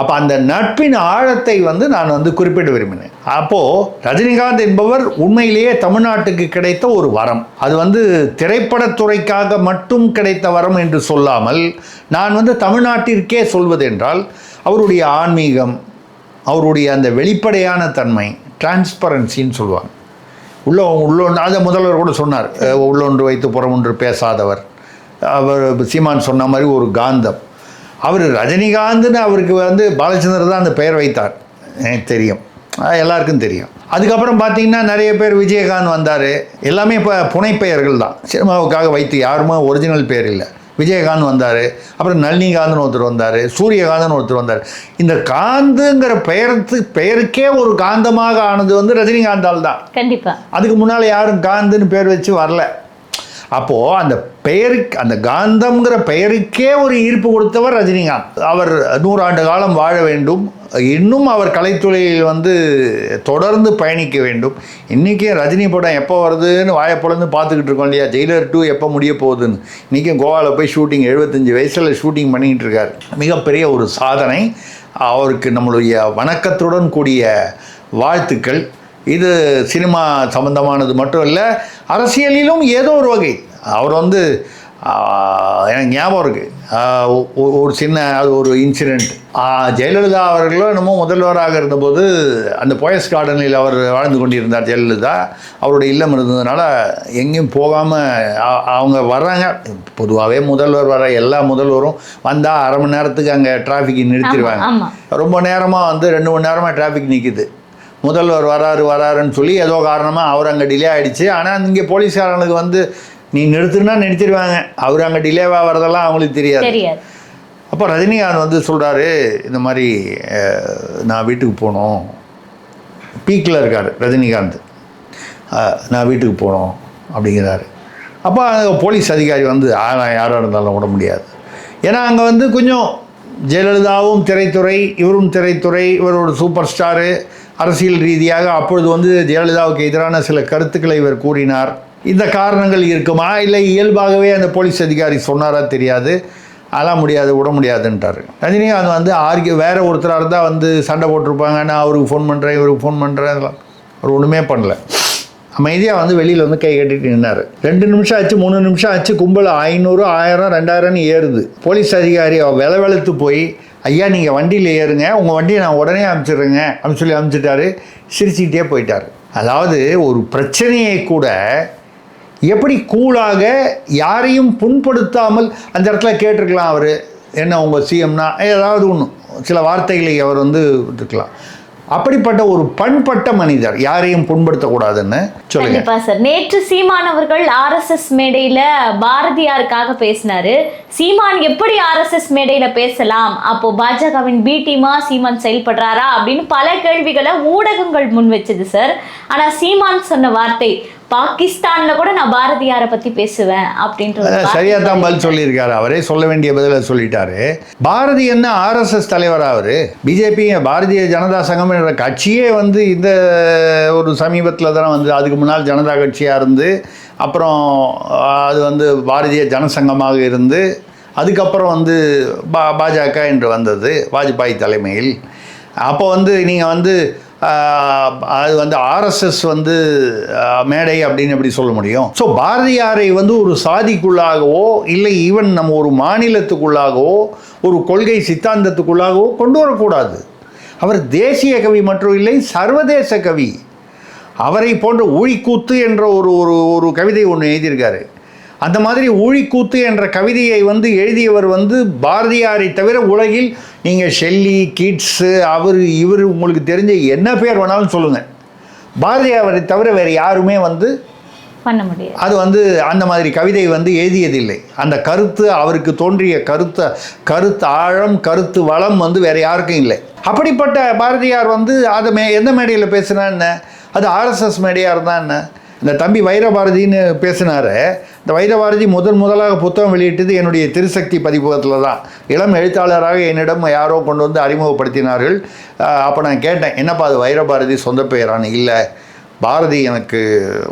அப்போ அந்த நட்பின் ஆழத்தை வந்து நான் வந்து குறிப்பிட விரும்பினேன். அப்போது ரஜினிகாந்த் என்பவர் உண்மையிலேயே தமிழ்நாட்டுக்கு கிடைத்த ஒரு வரம். அது வந்து திரைப்படத்துறைக்காக மட்டும் கிடைத்த வரம் என்று சொல்லாமல் நான் வந்து தமிழ்நாட்டிற்கே சொல்வதென்றால் அவருடைய ஆன்மீகம், அவருடைய அந்த வெளிப்படையான தன்மை, டிரான்ஸ்பரன்சின்னு சொல்லுவாங்க. உள்ளொன்று அதை முதல்வர் கூட சொன்னார், உள்ளொன்று வைத்து புறமொன்று பேசாதவர். அவர் சீமான் சொன்ன மாதிரி ஒரு காந்தம். அவர் ரஜினிகாந்த்னு அவருக்கு வந்து பாலச்சந்தர் தான் அந்த பெயர் வைத்தார், எனக்கு தெரியும், எல்லாருக்கும் தெரியும். அதுக்கப்புறம் பார்த்தீங்கன்னா நிறைய பேர் விஜயகாந்த் வந்தார். எல்லாமே இப்போ புனைப்பெயர்கள் தான், சினிமாவுக்காக வைத்து யாருமே ஒரிஜினல் பேர் இல்லை. விஜயகாந்த் வந்தார், அப்புறம் நளினிகாந்த்னு ஒருத்தர் வந்தார், சூரியகாந்த்னு ஒருத்தர் வந்தார். இந்த காந்துங்கிற பெயருக்கே ஒரு காந்தமாக ஆனது வந்து ரஜினிகாந்தால் தான். கண்டிப்பாக. அதுக்கு முன்னால் யாரும் காந்துன்னு பேர் வச்சு வரல. அப்போது அந்த பெயருக்கு, அந்த காந்தம்ங்கிற பெயருக்கே ஒரு ஈர்ப்பு கொடுத்தவர் ரஜினிகாந்த். அவர் 100 ஆண்டு காலம் வாழ வேண்டும், இன்னும் அவர் கலைத்துறையில் வந்து தொடர்ந்து பயணிக்க வேண்டும். இன்றைக்கும் ரஜினி படம் எப்போ வருதுன்னு வாயப்பொழுது பார்த்துக்கிட்டு இருக்கோம் இல்லையா, ஜெயிலர் 2 எப்போ முடிய போகுதுன்னு. இன்றைக்கும் கோவாவில் போய் ஷூட்டிங் 75 வயசில் ஷூட்டிங் பண்ணிக்கிட்டு இருக்கார். மிகப்பெரிய ஒரு சாதனை. அவருக்கு நம்மளுடைய வணக்கத்துடன் கூடிய வாழ்த்துக்கள். இது சினிமா சம்பந்தமானது மட்டும் இல்லை, அரசியலிலும் ஏதோ ஒரு வகை அவர் வந்து எனக்கு ஞாபகம் இருக்குது ஒரு சின்ன அது ஒரு இன்சிடெண்ட். ஜெயலலிதா அவர்களும் என்னமோ முதல்வராக இருந்தபோது அந்த போயஸ் கார்டனில் அவர் வாழ்ந்து கொண்டிருந்தார் ஜெயலலிதா. அவருடைய இல்லம் இருந்ததுனால எங்கேயும் போகாமல் அவங்க வர்றாங்க. பொதுவாகவே முதல்வர் வர எல்லா முதல்வரும் வந்தால் அரை மணி நேரத்துக்கு அங்கே டிராஃபிக் நிறுத்திடுவாங்க. ரொம்ப நேரமாக வந்து 2 மணி நேரமாக டிராஃபிக் நிற்கிது. முதல்வர் வராருன்னு சொல்லி ஏதோ காரணமாக அவர் அங்கே டிலே ஆகிடுச்சு. ஆனால் இங்கே போலீஸ்காரனுக்கு வந்து நீ நிறுத்துனா நிறுத்திடுவாங்க, அவர் அங்கே டிலேவாக வரதெல்லாம் அவங்களுக்கு தெரியாது. அப்போ ரஜினிகாந்த் வந்து சொல்கிறாரு, இந்த மாதிரி நான் வீட்டுக்கு போகணும், பீக்கில் இருக்கார் ரஜினிகாந்த், நான் வீட்டுக்கு போகணும் அப்படிங்கிறாரு. அப்போ போலீஸ் அதிகாரி வந்து யாராக இருந்தாலும் விட முடியாது. ஏன்னா அங்கே வந்து கொஞ்சம் ஜெயலலிதாவும் திரைத்துறை, இவரும் திரைத்துறை, இவர் ஒரு சூப்பர் ஸ்டாரு. அரசியல் ரீதியாக அப்பொழுது வந்து ஜெயலலிதாவுக்கு எதிரான சில கருத்துக்களை இவர் கூறினார். இந்த காரணங்கள் இருக்குமா, இல்லை இயல்பாகவே அந்த போலீஸ் அதிகாரி சொன்னாரா தெரியாது. அதெல்லாம் முடியாது, விட முடியாதுன்ட்டார். ரஜினிகாந்த் வந்து வேற ஒருத்தராக இருந்தால் வந்து சண்டை போட்டிருப்பாங்க, நான் அவருக்கு ஃபோன் பண்ணுறேன், இவருக்கு ஃபோன் பண்ணுறேன், அவர் ஒன்றுமே பண்ணல. அமைதியாக வந்து வெளியில் வந்து கை கட்டிட்டு நின்னார். 2 நிமிஷம் ஆச்சு, 3 நிமிஷம் ஆச்சு, கும்பல் 500, 1000, 2000 ஏறுது. போலீஸ் அதிகாரி வெளுத்து போய், ஐயா நீங்கள் வண்டியில் ஏறுங்க, உங்கள் வண்டியை நான் உடனே அனுப்பிச்சிடுறேங்க அப்படின்னு சொல்லி அனுப்பிச்சிட்டாரு. சிரிச்சுக்கிட்டே போயிட்டார். அதாவது ஒரு பிரச்சனையை கூட எப்படி கூலாக யாரையும் புண்படுத்தாமல் அந்த இடத்துல கேட்டிருக்கலாம். அவர் என்ன உங்கள் சிஎம்னா ஏதாவது ஒன்று சில வார்த்தைகளை அவர் வந்து விட்டுருக்கலாம். அப்படிப்பட்ட ஒரு பண்பட்ட மனிதர், யாரையும் புண்படுத்தக்கூடாதுன்னு சொல்லுங்க. கண்டிப்பா சார். நேற்று சீமான் அவர்கள் RSS மேடையில பாரதியாருக்காக பேசினாரு. சீமான் எப்படி RSS மேடையில பேசலாம், அப்போ பாஜகவின் பி டீமா சீமான் செயல்படுறாரா அப்படின்னு பல கேள்விகளை ஊடகங்கள் முன் வச்சது சார். ஆனா சீமான் சொன்ன வார்த்தை, பாகிஸ்தான்ல கூட நான் பாரதியாரை பத்தி பேசுவேன் அப்படின்ற சரியா தான் பதில் சொல்லியிருக்காரு. அவரே சொல்ல வேண்டிய பதில சொல்லிட்டாரு. பாரதி என்ன RSS தலைவரா? அவரு பிஜேபி, பாரதிய ஜனதா சங்கம் என்ற கட்சியே வந்து இந்த ஒரு சமீபத்தில் தானே வந்து, அதுக்கு முன்னால் ஜனதா கட்சியாக இருந்து, அப்புறம் அது வந்து பாரதிய ஜனசங்கமாக இருந்து, அதுக்கப்புறம் வந்து பாஜக என்று வந்தது வாஜ்பாய் தலைமையில். அப்போ வந்து நீங்கள் வந்து அது வந்து RSS வந்து மேடை அப்படின்னு எப்படி சொல்ல முடியும்? ஸோ பாரதியாரை வந்து ஒரு சாதிக்குள்ளாகவோ இல்லை ஈவன் நம்ம ஒரு மாநிலத்துக்குள்ளாகவோ ஒரு கொள்கை சித்தாந்தத்துக்குள்ளாகவோ கொண்டு வரக்கூடாது. அவர் தேசிய கவி மற்றும் இல்லை, சர்வதேச கவி. அவரை போன்ற ஊழிக்கூத்து என்ற ஒரு கவிதை ஒன்று எழுதியிருக்காரு. அந்த மாதிரி ஊழிக்கூத்து என்ற கவிதையை வந்து எழுதியவர் வந்து பாரதியாரை தவிர உலகில் நீங்கள் ஷெல்லி, கீட்ஸு, இவர் உங்களுக்கு தெரிஞ்ச என்ன பேர் வேணாலும் சொல்லுங்கள், பாரதியாரை தவிர வேறு யாருமே வந்து பண்ண முடியாது. அது வந்து அந்த மாதிரி கவிதை வந்து எழுதியதில்லை. அந்த கருத்து, அவருக்கு தோன்றிய கருத்து ஆழம், கருத்து வளம் வந்து வேறு யாருக்கும் இல்லை. அப்படிப்பட்ட பாரதியார் வந்து அதை எந்த மேடையில் பேசுனா என்ன, அது RSS மேடையாக இருந்தால் என்ன? இந்த தம்பி வைரபாரதின்னு பேசினார். இந்த வைரபாரதி முதலாக புத்தகம் வெளியிட்டது என்னுடைய திருசக்தி பதிப்பகத்தில் தான். இளம் எழுத்தாளராக என்னிடம் யாரோ கொண்டு வந்து அறிமுகப்படுத்தினார்கள். அப்போ நான் கேட்டேன், என்னப்பா அது வைரபாரதி சொந்த பெயரானு? இல்லை, பாரதி எனக்கு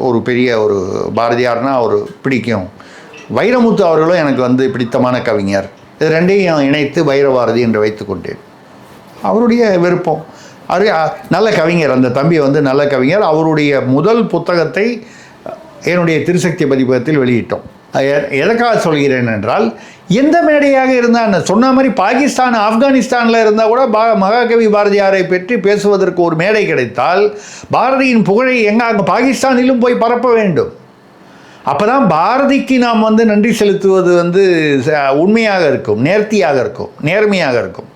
ஒரு பெரிய ஒரு பாரதியார்னா ஒரு பிடிக்கும், வைரமுத்து அவர்களும் எனக்கு வந்து பிடித்தமான கவிஞர், இது ரெண்டையும் இணைத்து வைரபாரதி என்று வைத்துக்கொண்டேன். அவருடைய விருப்பம். அவர் நல்ல கவிஞர், அந்த தம்பி வந்து நல்ல கவிஞர். அவருடைய முதல் புத்தகத்தை என்னுடைய திருசக்தி பதிப்பகத்தில் வெளியிட்டோம். எதற்காக சொல்கிறேன் என்றால், எந்த மேடையாக இருந்தால் சொன்ன மாதிரி பாகிஸ்தான் ஆப்கானிஸ்தானில் இருந்தால் கூட மகாகவி பாரதியாரை பற்றி பேசுவதற்கு ஒரு மேடை கிடைத்தால் பாரதியின் புகழை அங்கே பாகிஸ்தானிலும் போய் பரப்ப வேண்டும். அப்போ தான் பாரதிக்கு நாம் நன்றி செலுத்துவது உண்மையாக இருக்கும், நேர்த்தியாக இருக்கும், நேர்மையாக இருக்கும்.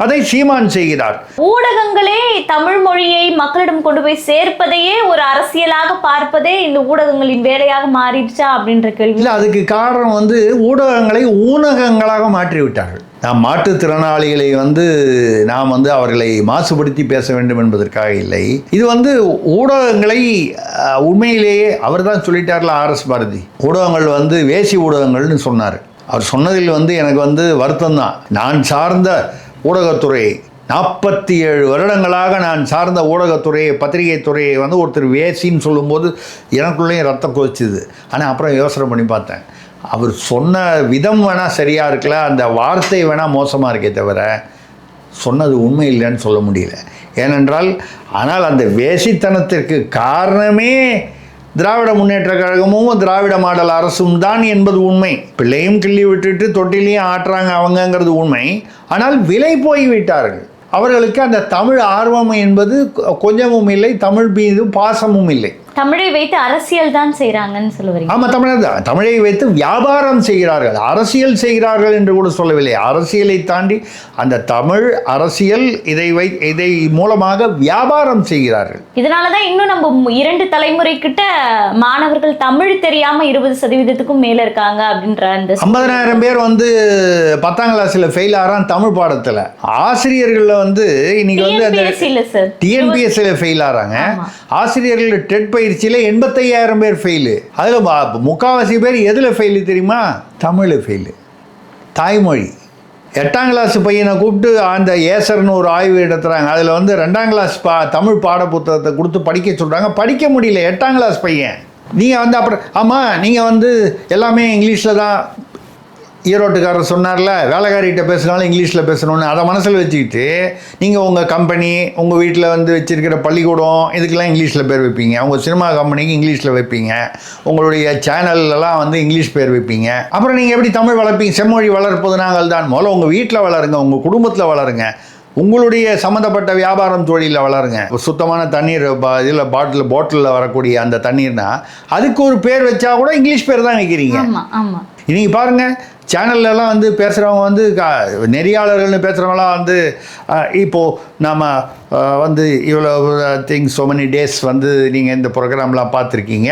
அதை சீமான் செய்கிறார். ஊடகங்களே தமிழ் மொழியை மக்களிடம் கொண்டு போய் சேர்ப்பதையே ஒரு அரசியலாக பார்ப்பதே இந்த ஊடகங்களின் வேலையாக மாறிடுச்சா அப்படின்ற கேள்வி. இல்லை, அதுக்கு காரணம் ஊடகங்களை ஊனகங்களாக மாற்றி விட்டார்கள். நாம் மாற்றுத்திறனாளிகளை நாம் அவர்களை மாசுபடுத்தி பேச வேண்டும் என்பதற்காக இல்லை. இது ஊடகங்களை உண்மையிலேயே அவர் தான் சொல்லிட்டார்ல, ஆர்எஸ் பாரதி. ஊடகங்கள் வேசி ஊடகங்கள்னு சொன்னார். அவர் சொன்னதில் எனக்கு வருத்தம் தான். நான் சார்ந்த ஊடகத்துறையை 47 வருடங்களாக நான் சார்ந்த ஊடகத்துறையை, பத்திரிகை துறையை ஒருத்தர் வேசின்னு சொல்லும்போது எனக்குள்ளேயும் ரத்தம் கொதிச்சுது. ஆனால் அப்புறம் யோசனை பண்ணி பார்த்தேன், அவர் சொன்ன விதம் வேணால் சரியாக இருக்கல, அந்த வார்த்தை வேணால் மோசமாக இருக்கே தவிர சொன்னது உண்மை இல்லைன்னு சொல்ல முடியல. ஏனென்றால் ஆனால் அந்த வேசித்தனத்திற்கு காரணமே திராவிட முன்னேற்ற கழகமும் திராவிட மாடல் அரசும் தான் என்பது உண்மை. பிள்ளையும் கிள்ளி விட்டுட்டு தொட்டிலையும் ஆட்டுறாங்க அவங்கங்கிறது உண்மை. ஆனால் விலை போய்விட்டார்கள். அவர்களுக்கு அந்த தமிழ் ஆர்வம் என்பது கொஞ்சமும் இல்லை, தமிழ் மீது பாசமும் இல்லை. தமிழை வைத்து அரசியல் தான் செய்கிறாங்கன்னு சொல்லுவீங்க? ஆமாம், தமிழர் தான். தமிழை வைத்து வியாபாரம் செய்கிறார்கள், அரசியல் செய்கிறார்கள் என்று கூட சொல்லவில்லை. அரசியலை தாண்டி அந்த தமிழ் அரசியல் இதை மூலமாக வியாபாரம் செய்கிறார்கள். இதனால தான் இன்னும் நம்ம 2 தலைமுறை கிட்ட மாணவர்கள் தமிழ் தெரியாமல் 20% மேலே இருக்காங்க அப்படின்ற அந்த 50,000 பேர் 10ஆம் கிளாஸில் ஃபெயில் ஆகிறான் தமிழ் பாடத்தில். ஆசிரியர்கள் இன்னைக்கு டிஎன்பிஎஸ்சியில் ஃபெயில் ஆகிறாங்க. ஆசிரியர்கள் டெட் பயிற்சியில் 85,000 பேர் ஃபெயிலு. அதில் முக்கால்வாசி பேர் எதில் ஃபெயிலு தெரியுமா? தமிழில் ஃபெயிலு. தாய்மொழி. 8ஆம் கிளாஸ் பையனை கூப்பிட்டு அந்த ஏசர்னு ஒரு ஆய்வு எடுத்துகிறாங்க. அதில் 2ஆம் கிளாஸ் தமிழ் பாட புத்தகத்தை கொடுத்து படிக்க சொல்கிறாங்க. படிக்க முடியல 8ஆம் கிளாஸ் பையன். நீங்கள் அப்புறம் ஆமாம், நீங்கள் எல்லாமே இங்கிலீஷில் தான். ஈரோட்டுக்காரர் சொன்னார்ல, வேலைக்காரிகிட்ட பேசுனாலும் இங்கிலீஷில் பேசணும்னு. அதை மனசில் வச்சுக்கிட்டு நீங்கள் உங்கள் கம்பெனி, உங்கள் வீட்டில் வச்சுருக்கிற பள்ளிக்கூடம் இதுக்கெல்லாம் இங்கிலீஷில் பேர் வைப்பீங்க. உங்கள் சினிமா கம்பெனிக்கு இங்கிலீஷில் வைப்பீங்க. உங்களுடைய சேனல்லாம் இங்கிலீஷ் பேர் வைப்பீங்க. அப்புறம் நீங்கள் எப்படி தமிழ் வளர்ப்பீங்க? செம்மொழி வளர்ப்பது நாங்கள் தான். முதல்ல உங்கள் வீட்டில் வளருங்க, உங்கள் குடும்பத்தில் வளருங்க, உங்களுடைய சம்மந்தப்பட்ட வியாபாரம் தொழிலில் வளருங்க. சுத்தமான தண்ணீர் இதில் பாட்டிலில் வரக்கூடிய அந்த தண்ணீர்னா அதுக்கு ஒரு பேர் வச்சா கூட இங்கிலீஷ் பேர் தான் வைக்கிறீங்க. இன்னைக்கு பாருங்கள், சேனல்லாம் பேசுகிறவங்க நெறியாளர்கள்னு பேசுகிறவங்களாம் இப்போது நம்ம இவ்வளோ திங்ஸ் ஸோ மெனி டேஸ் நீங்கள் இந்த ப்ரோக்ராம்லாம் பார்த்துருக்கீங்க.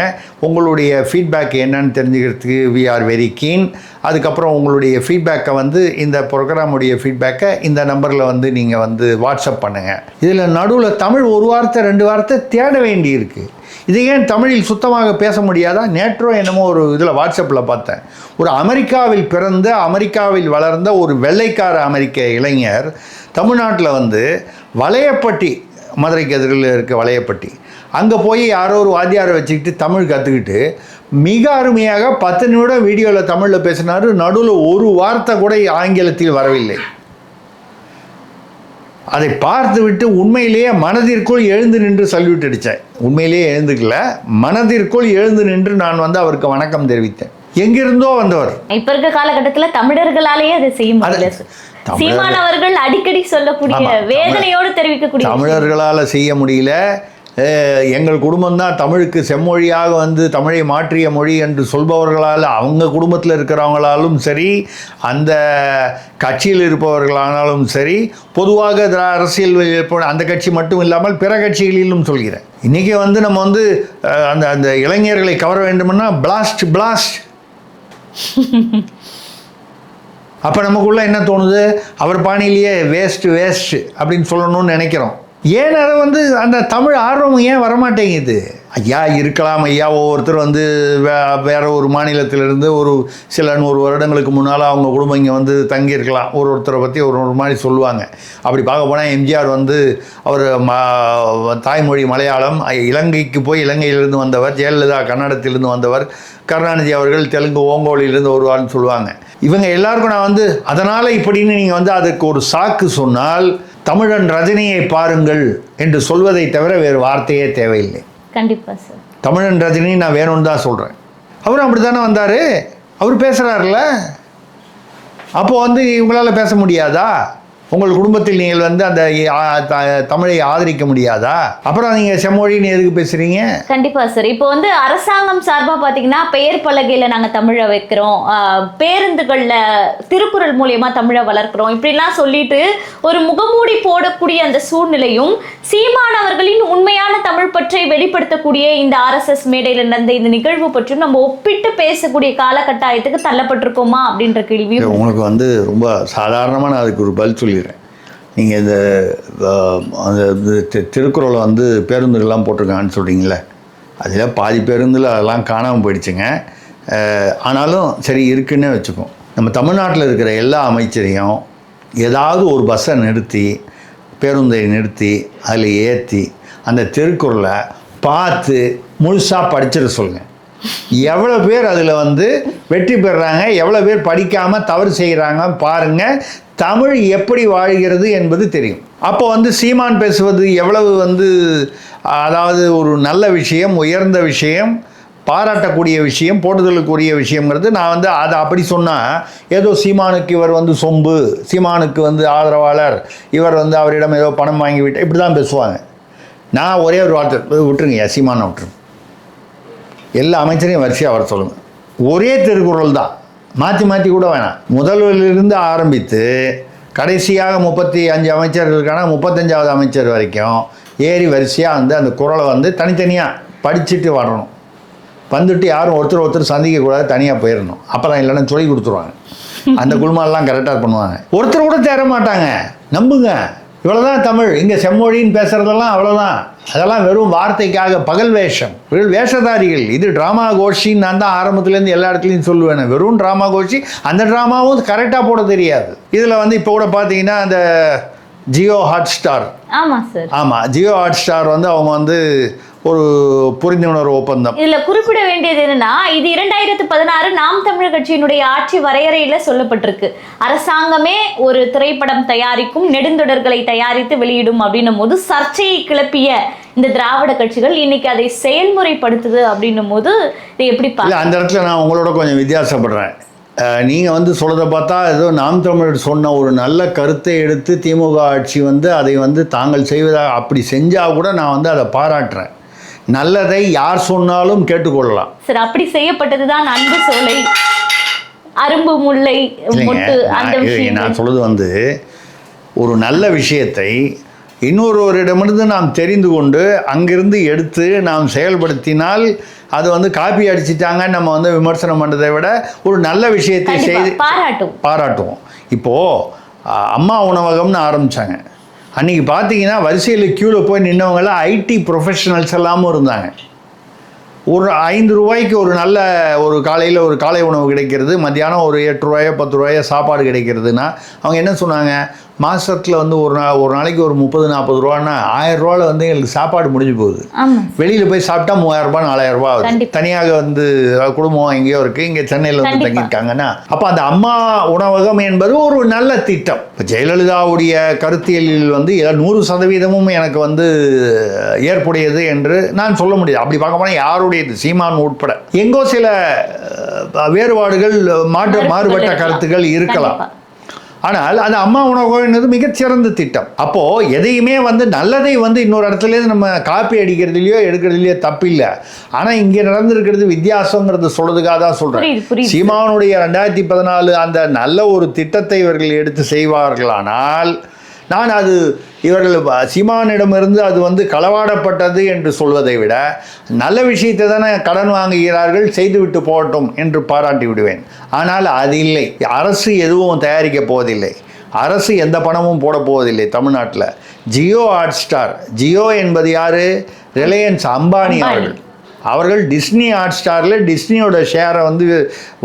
உங்களுடைய ஃபீட்பேக் என்னன்னு தெரிஞ்சுக்கிறதுக்கு வி ஆர் வெரி கீன். அதுக்கப்புறம் உங்களுடைய ஃபீட்பேக்கை இந்த ப்ரோக்ராமுடைய ஃபீட்பேக்கை இந்த நம்பரில் நீங்கள் வாட்ஸ்அப் பண்ணுங்கள். இதில் நடுவில் தமிழ் ஒரு வார்த்தை 2 வார்த்தை தேட வேண்டியிருக்கு. இது ஏன் தமிழில் சுத்தமாக பேச முடியாதா? நேற்றோ என்னமோ ஒரு இதில் வாட்ஸ்அப்பில் பார்த்தேன். ஒரு அமெரிக்காவில் பிறந்த, அமெரிக்காவில் வளர்ந்த ஒரு வெள்ளைக்கார அமெரிக்க இளைஞர் தமிழ்நாட்டில் வளையப்பட்டி, மதுரைக்கு எதிரில் இருக்க வளையப்பட்டி, அங்கே போய் யாரோ ஒரு வாத்தியாரை வச்சுக்கிட்டு தமிழ் கற்றுக்கிட்டு மிக அருமையாக 10 நிமிடம் வீடியோவில் தமிழில் பேசினார். நடுவில் ஒரு வார்த்தை கூட ஆங்கிலத்தில் வரவில்லை. அதை பார்த்து விட்டு உண்மையிலேயே மனதிற்குள் எழுந்து நின்று சல்யூட் அடித்தேன். உண்மையிலேயே எழுந்துக்கல, மனதிற்குள் எழுந்து நின்று நான் அவருக்கு வணக்கம் தெரிவித்தேன். எங்கிருந்தோ வந்தவர். இப்ப இருக்க காலகட்டத்தில் தமிழர்களாலேயே அதை செய்ய முடியல. சீமான் அவர்கள் அடிக்கடி சொல்லக்கூடிய, வேதனையோடு தெரிவிக்கக்கூடிய, தமிழர்களால் செய்ய முடியல. எங்கள் குடும்பம்தான் தமிழுக்கு செம்மொழியாக தமிழை மாற்றிய மொழி என்று சொல்பவர்களால், அவங்க குடும்பத்தில் இருக்கிறவங்களாலும் சரி, அந்த கட்சியில் இருப்பவர்களானாலும் சரி, பொதுவாக அரசியல் அந்த கட்சி மட்டும் இல்லாமல் பிற கட்சிகளிலும் சொல்கிறேன். இன்றைக்கி நம்ம அந்த அந்த இளைஞர்களை கவர வேண்டும்னா பிளாஸ்ட். அப்போ நமக்குள்ளே என்ன தோணுது? அவர் பாணியிலேயே வேஸ்ட் அப்படின்னு சொல்லணும்னு நினைக்கிறோம். ஏன் அதை அந்த தமிழ் ஆர்வம் ஏன் வரமாட்டேங்குது? ஐயா இருக்கலாம், ஐயா ஒவ்வொருத்தர் வேறு ஒரு மாநிலத்திலிருந்து ஒரு சில 100 வருடங்களுக்கு முன்னால் அவங்க குடும்பம் இங்கே தங்கியிருக்கலாம். ஒருத்தரை பற்றி ஒரு மாதிரி சொல்லுவாங்க. அப்படி பார்க்க போனால் எம்ஜிஆர் அவர் தாய்மொழி மலையாளம், இலங்கைக்கு போய் இலங்கையிலிருந்து வந்தவர். ஜெயலலிதா கன்னடத்திலிருந்து வந்தவர். கருணாநிதி அவர்கள் தெலுங்கு ஓங்கோலிலிருந்து வருவார்னு சொல்லுவாங்க. இவங்க எல்லாருக்கும் நான் அதனால் இப்படின்னு நீங்கள் அதுக்கு ஒரு சாக்கு சொன்னால், தமிழன் ரஜினியை பாருங்கள் என்று சொல்வதை தவிர வேறு வார்த்தையே தேவையில்லை. கண்டிப்பாக சார். தமிழன் ரஜினி நான் வேணும்னு தான் சொல்கிறேன். அவரும் அப்படி தானே வந்தார், அவர் பேசுகிறாருல்ல. அப்போது வந்து இவங்களால் பேச முடியாதா? உங்கள் குடும்பத்தில் நீங்கள் வந்து அந்த தமிழை ஆதரிக்க முடியாதா? அப்புறம் நீங்கள் செம்மொழின்னு எதுக்கு பேசுகிறீங்க? கண்டிப்பாக சார். இப்போ வந்து அரசாங்கம் சார்பாக பார்த்தீங்கன்னா பெயர் பலகையில் நாங்கள் தமிழை வைக்கிறோம், பேருந்துகளில் திருக்குறள் மூலயமா தமிழை வளர்க்குறோம், இப்படிலாம் சொல்லிட்டு ஒரு முகமூடி போடக்கூடிய அந்த சூழ்நிலையும் சீமானவர்களின் உண்மையான தமிழ் பற்றை வெளிப்படுத்தக்கூடிய இந்த RSS மேடையில் நடந்த இந்த நிகழ்வு பற்றியும் நம்ம ஒப்பிட்டு பேசக்கூடிய காலகட்டாயத்துக்கு தள்ளப்பட்டிருக்கோமா அப்படின்ற கேள்வி உங்களுக்கு வந்து ரொம்ப சாதாரணமான அதுக்கு ஒரு பதில் சொல்லிடுறேன். நீங்கள் இந்த அந்த திருக்குறளை வந்து பேருந்துகள்லாம் போட்டிருக்காங்கன்னு சொல்கிறீங்களே, அதில் பாதி பேருந்தில் அதெல்லாம் காணாமல் போயிடுச்சுங்க. ஆனாலும் சரி இருக்குன்னே வச்சுப்போம். நம்ம தமிழ்நாட்டில் இருக்கிற எல்லா அமைச்சரையும் ஏதாவது ஒரு பஸ்ஸை நிறுத்தி, பேருந்தை நிறுத்தி, அதில் ஏற்றி அந்த திருக்குறளை பார்த்து முழுசாக படிச்சிட சொல்லுங்கள். எவ்வளோ பேர் அதில் வந்து வெற்றி பெறுறாங்க, எவ்வளோ பேர் படிக்காமல் தவறு செய்கிறாங்க பாருங்கள். தமிழ் எப்படி வாழ்கிறது என்பது தெரியும். அப்போ வந்து சீமான் பேசுவது எவ்வளவு வந்து அதாவது ஒரு நல்ல விஷயம், உயர்ந்த விஷயம், பாராட்டக்கூடிய விஷயம், போட்டுதலுக்குரிய விஷயங்கிறது. நான் வந்து அதை அப்படி சொன்னால் ஏதோ சீமானுக்கு இவர் வந்து சொம்பு, சீமானுக்கு வந்து ஆதரவாளர், இவர் வந்து அவரிடம் ஏதோ பணம் வாங்கிவிட்டு இப்படி தான் பேசுவாங்க. நான் ஒரே ஒரு வார்த்தை விட்டுருங்க, சீமானை விட்டுருங்க. எல்லா அமைச்சரையும் வரிசையாக வர சொல்லுங்கள். ஒரே திருக்குறள் தான், மாற்றி மாற்றி கூட வேணாம். முதல்வரிலிருந்து ஆரம்பித்து கடைசியாக 35 அமைச்சர்களுக்கான 35வது அமைச்சர் வரைக்கும் ஏறி வரிசையாக வந்து அந்த குறளை வந்து தனித்தனியாக படிச்சுட்டு வரணும். வந்துட்டு யாரும் ஒருத்தர் சந்திக்கக்கூடாது, தனியாக போயிடணும். அப்போ தான் இல்லைன்னா சொல்லி கொடுத்துருவாங்க. அந்த குழுமெல்லாம் கரெக்டாக பண்ணுவாங்க. ஒருத்தர் கூட தேர மாட்டாங்க, நம்புங்க. இவ்வளோதான் தமிழ். இங்கே செம்மொழின்னு பேசுகிறதெல்லாம் அவ்வளோதான். அதெல்லாம் வெறும் வார்த்தைக்காக பகல் வேஷம், வேஷதாரிகள். இது ட்ராமா கோஷின்னு நான் தான் ஆரம்பத்துலேருந்து எல்லா இடத்துலையும் சொல்லுவேன். வெறும் ட்ராமா கோஷி. அந்த ட்ராமாவும் கரெக்டாக போட தெரியாது. இதில் வந்து இப்போ கூட பார்த்தீங்கன்னா அந்த ஜியோ ஹாட்ஸ்டார், ஆமாம் சார், ஆமாம் ஜியோ ஹாட்ஸ்டார் வந்து அவங்க வந்து ஒரு புரிந்துணர்வு ஒப்பந்தம். இதுல குறிப்பிட வேண்டியது என்னன்னா, இது 2016 நாம் தமிழர் கட்சியினுடைய ஆட்சி வரையறையில சொல்லப்பட்டிருக்கு. அரசாங்கமே ஒரு திரைப்படம் தயாரிக்கும், நெடுந்தொடர்களை தயாரித்து வெளியிடும் அப்படின்னும் போது சர்ச்சையை கிளப்பிய இந்த திராவிட கட்சிகள் இன்னைக்கு அதை செயல்முறைப்படுத்துது அப்படின்னும் போது இதை எப்படி பார்க்க? அந்த இடத்துல நான் உங்களோட கொஞ்சம் வித்தியாசப்படுறேன். நீங்கள் வந்து சொல்கிறத பார்த்தா ஏதோ நாம் தமிழர் சொன்ன ஒரு நல்ல கருத்தை எடுத்து திமுக ஆட்சி வந்து அதை வந்து தாங்கள் செய்வதாக அப்படி செஞ்சால் கூட நான் வந்து அதை பாராட்டுறேன். நல்லதை யார் சொன்னாலும் கேட்டுக்கொள்ளலாம் சார். அப்படி செய்யப்பட்டதுதான் அன்பு சோலை, அரும்பு முல்லை மொட்டு. அந்த விஷயம் நான் சொல்றது வந்து ஒரு நல்ல விஷயத்தை இன்னொருவரிடமிருந்து நாம் தெரிந்து கொண்டு அங்கிருந்து எடுத்து நாம் செயல்படுத்தினால் அது வந்து காப்பி அடிச்சிட்டாங்க நம்ம வந்து விமர்சனம் பண்ணுறதை விட ஒரு நல்ல விஷயத்தை செய்து பாராட்டுவோம். இப்போது அம்மா உணவகம்னு ஆரம்பித்தாங்க. அன்றைக்கி பார்த்தீங்கன்னா வரிசையில் க்யூவில் போய் நின்றவங்களாம் ஐடி ப்ரொஃபஷனல்ஸ் எல்லாமும் இருந்தாங்க. ஒரு 5 ரூபாய்க்கு ஒரு நல்ல ஒரு காலையில் ஒரு காலை உணவு கிடைக்கிறது, மத்தியானம் ஒரு 8 ரூபாயோ 10 ரூபாயோ சாப்பாடு கிடைக்கிறதுனா அவங்க என்ன சொன்னாங்க, மாதத்தில் வந்து ஒரு நாளைக்கு ஒரு 30-40 ரூபான்னா 1000 ரூபாவில் வந்து எங்களுக்கு சாப்பாடு முடிஞ்சு போகுது. வெளியில் போய் சாப்பிட்டா 3000 ரூபாய் 4000 ரூபா ஆகுது. தனியாக வந்து குடும்பம் எங்கேயோ இருக்குது, இங்கே சென்னையில் வந்து தங்கியிருக்காங்கன்னா அப்போ அந்த அம்மா உணவகம் என்பது ஒரு நல்ல திட்டம். இப்போ ஜெயலலிதாவுடைய கருத்தியலில் வந்து 100% எனக்கு வந்து ஏற்புடையது என்று நான் சொல்ல முடியாது. அப்படி பார்க்க போனால் யாருடையது, சீமான் உட்பட எங்கோ சில வேறுபாடுகள் மாறுபட்ட கருத்துக்கள் இருக்கலாம். ஆனால் அந்த அம்மா உணவகம் மிகச்சிறந்த திட்டம். அப்போது எதையுமே வந்து நல்லதை வந்து இன்னொரு இடத்துலேருந்து நம்ம காப்பி அடிக்கிறதுலையோ எடுக்கிறதுலையோ தப்பில்லை. ஆனால் இங்கே நடந்திருக்கிறது வித்தியாசங்கிறது சொல்கிறதுக்காக தான் சொல்கிறேன். சீமானுடைய 2014 அந்த நல்ல ஒரு திட்டத்தை இவர்கள் எடுத்து செய்வார்களானால் நான் அது இவர்கள் சீமானிடமிருந்து அது வந்து களவாடப்பட்டது என்று சொல்வதை விட நல்ல விஷயத்தை தானே கடன் வாங்குகிறார்கள், செய்துவிட்டு போகட்டும் என்று பாராட்டி விடுவேன். ஆனால் அது இல்லை. அரசு எதுவும் தயாரிக்க போவதில்லை, அரசு எந்த பணமும் போட போவதில்லை தமிழ்நாட்டில். ஜியோ ஹாட்ஸ்டார், ஜியோ என்பது யார்? ரிலையன்ஸ் அம்பானி அவர்கள் டிஸ்னி ஹாட்ஸ்டாரில் டிஸ்னியோட ஷேரை வந்து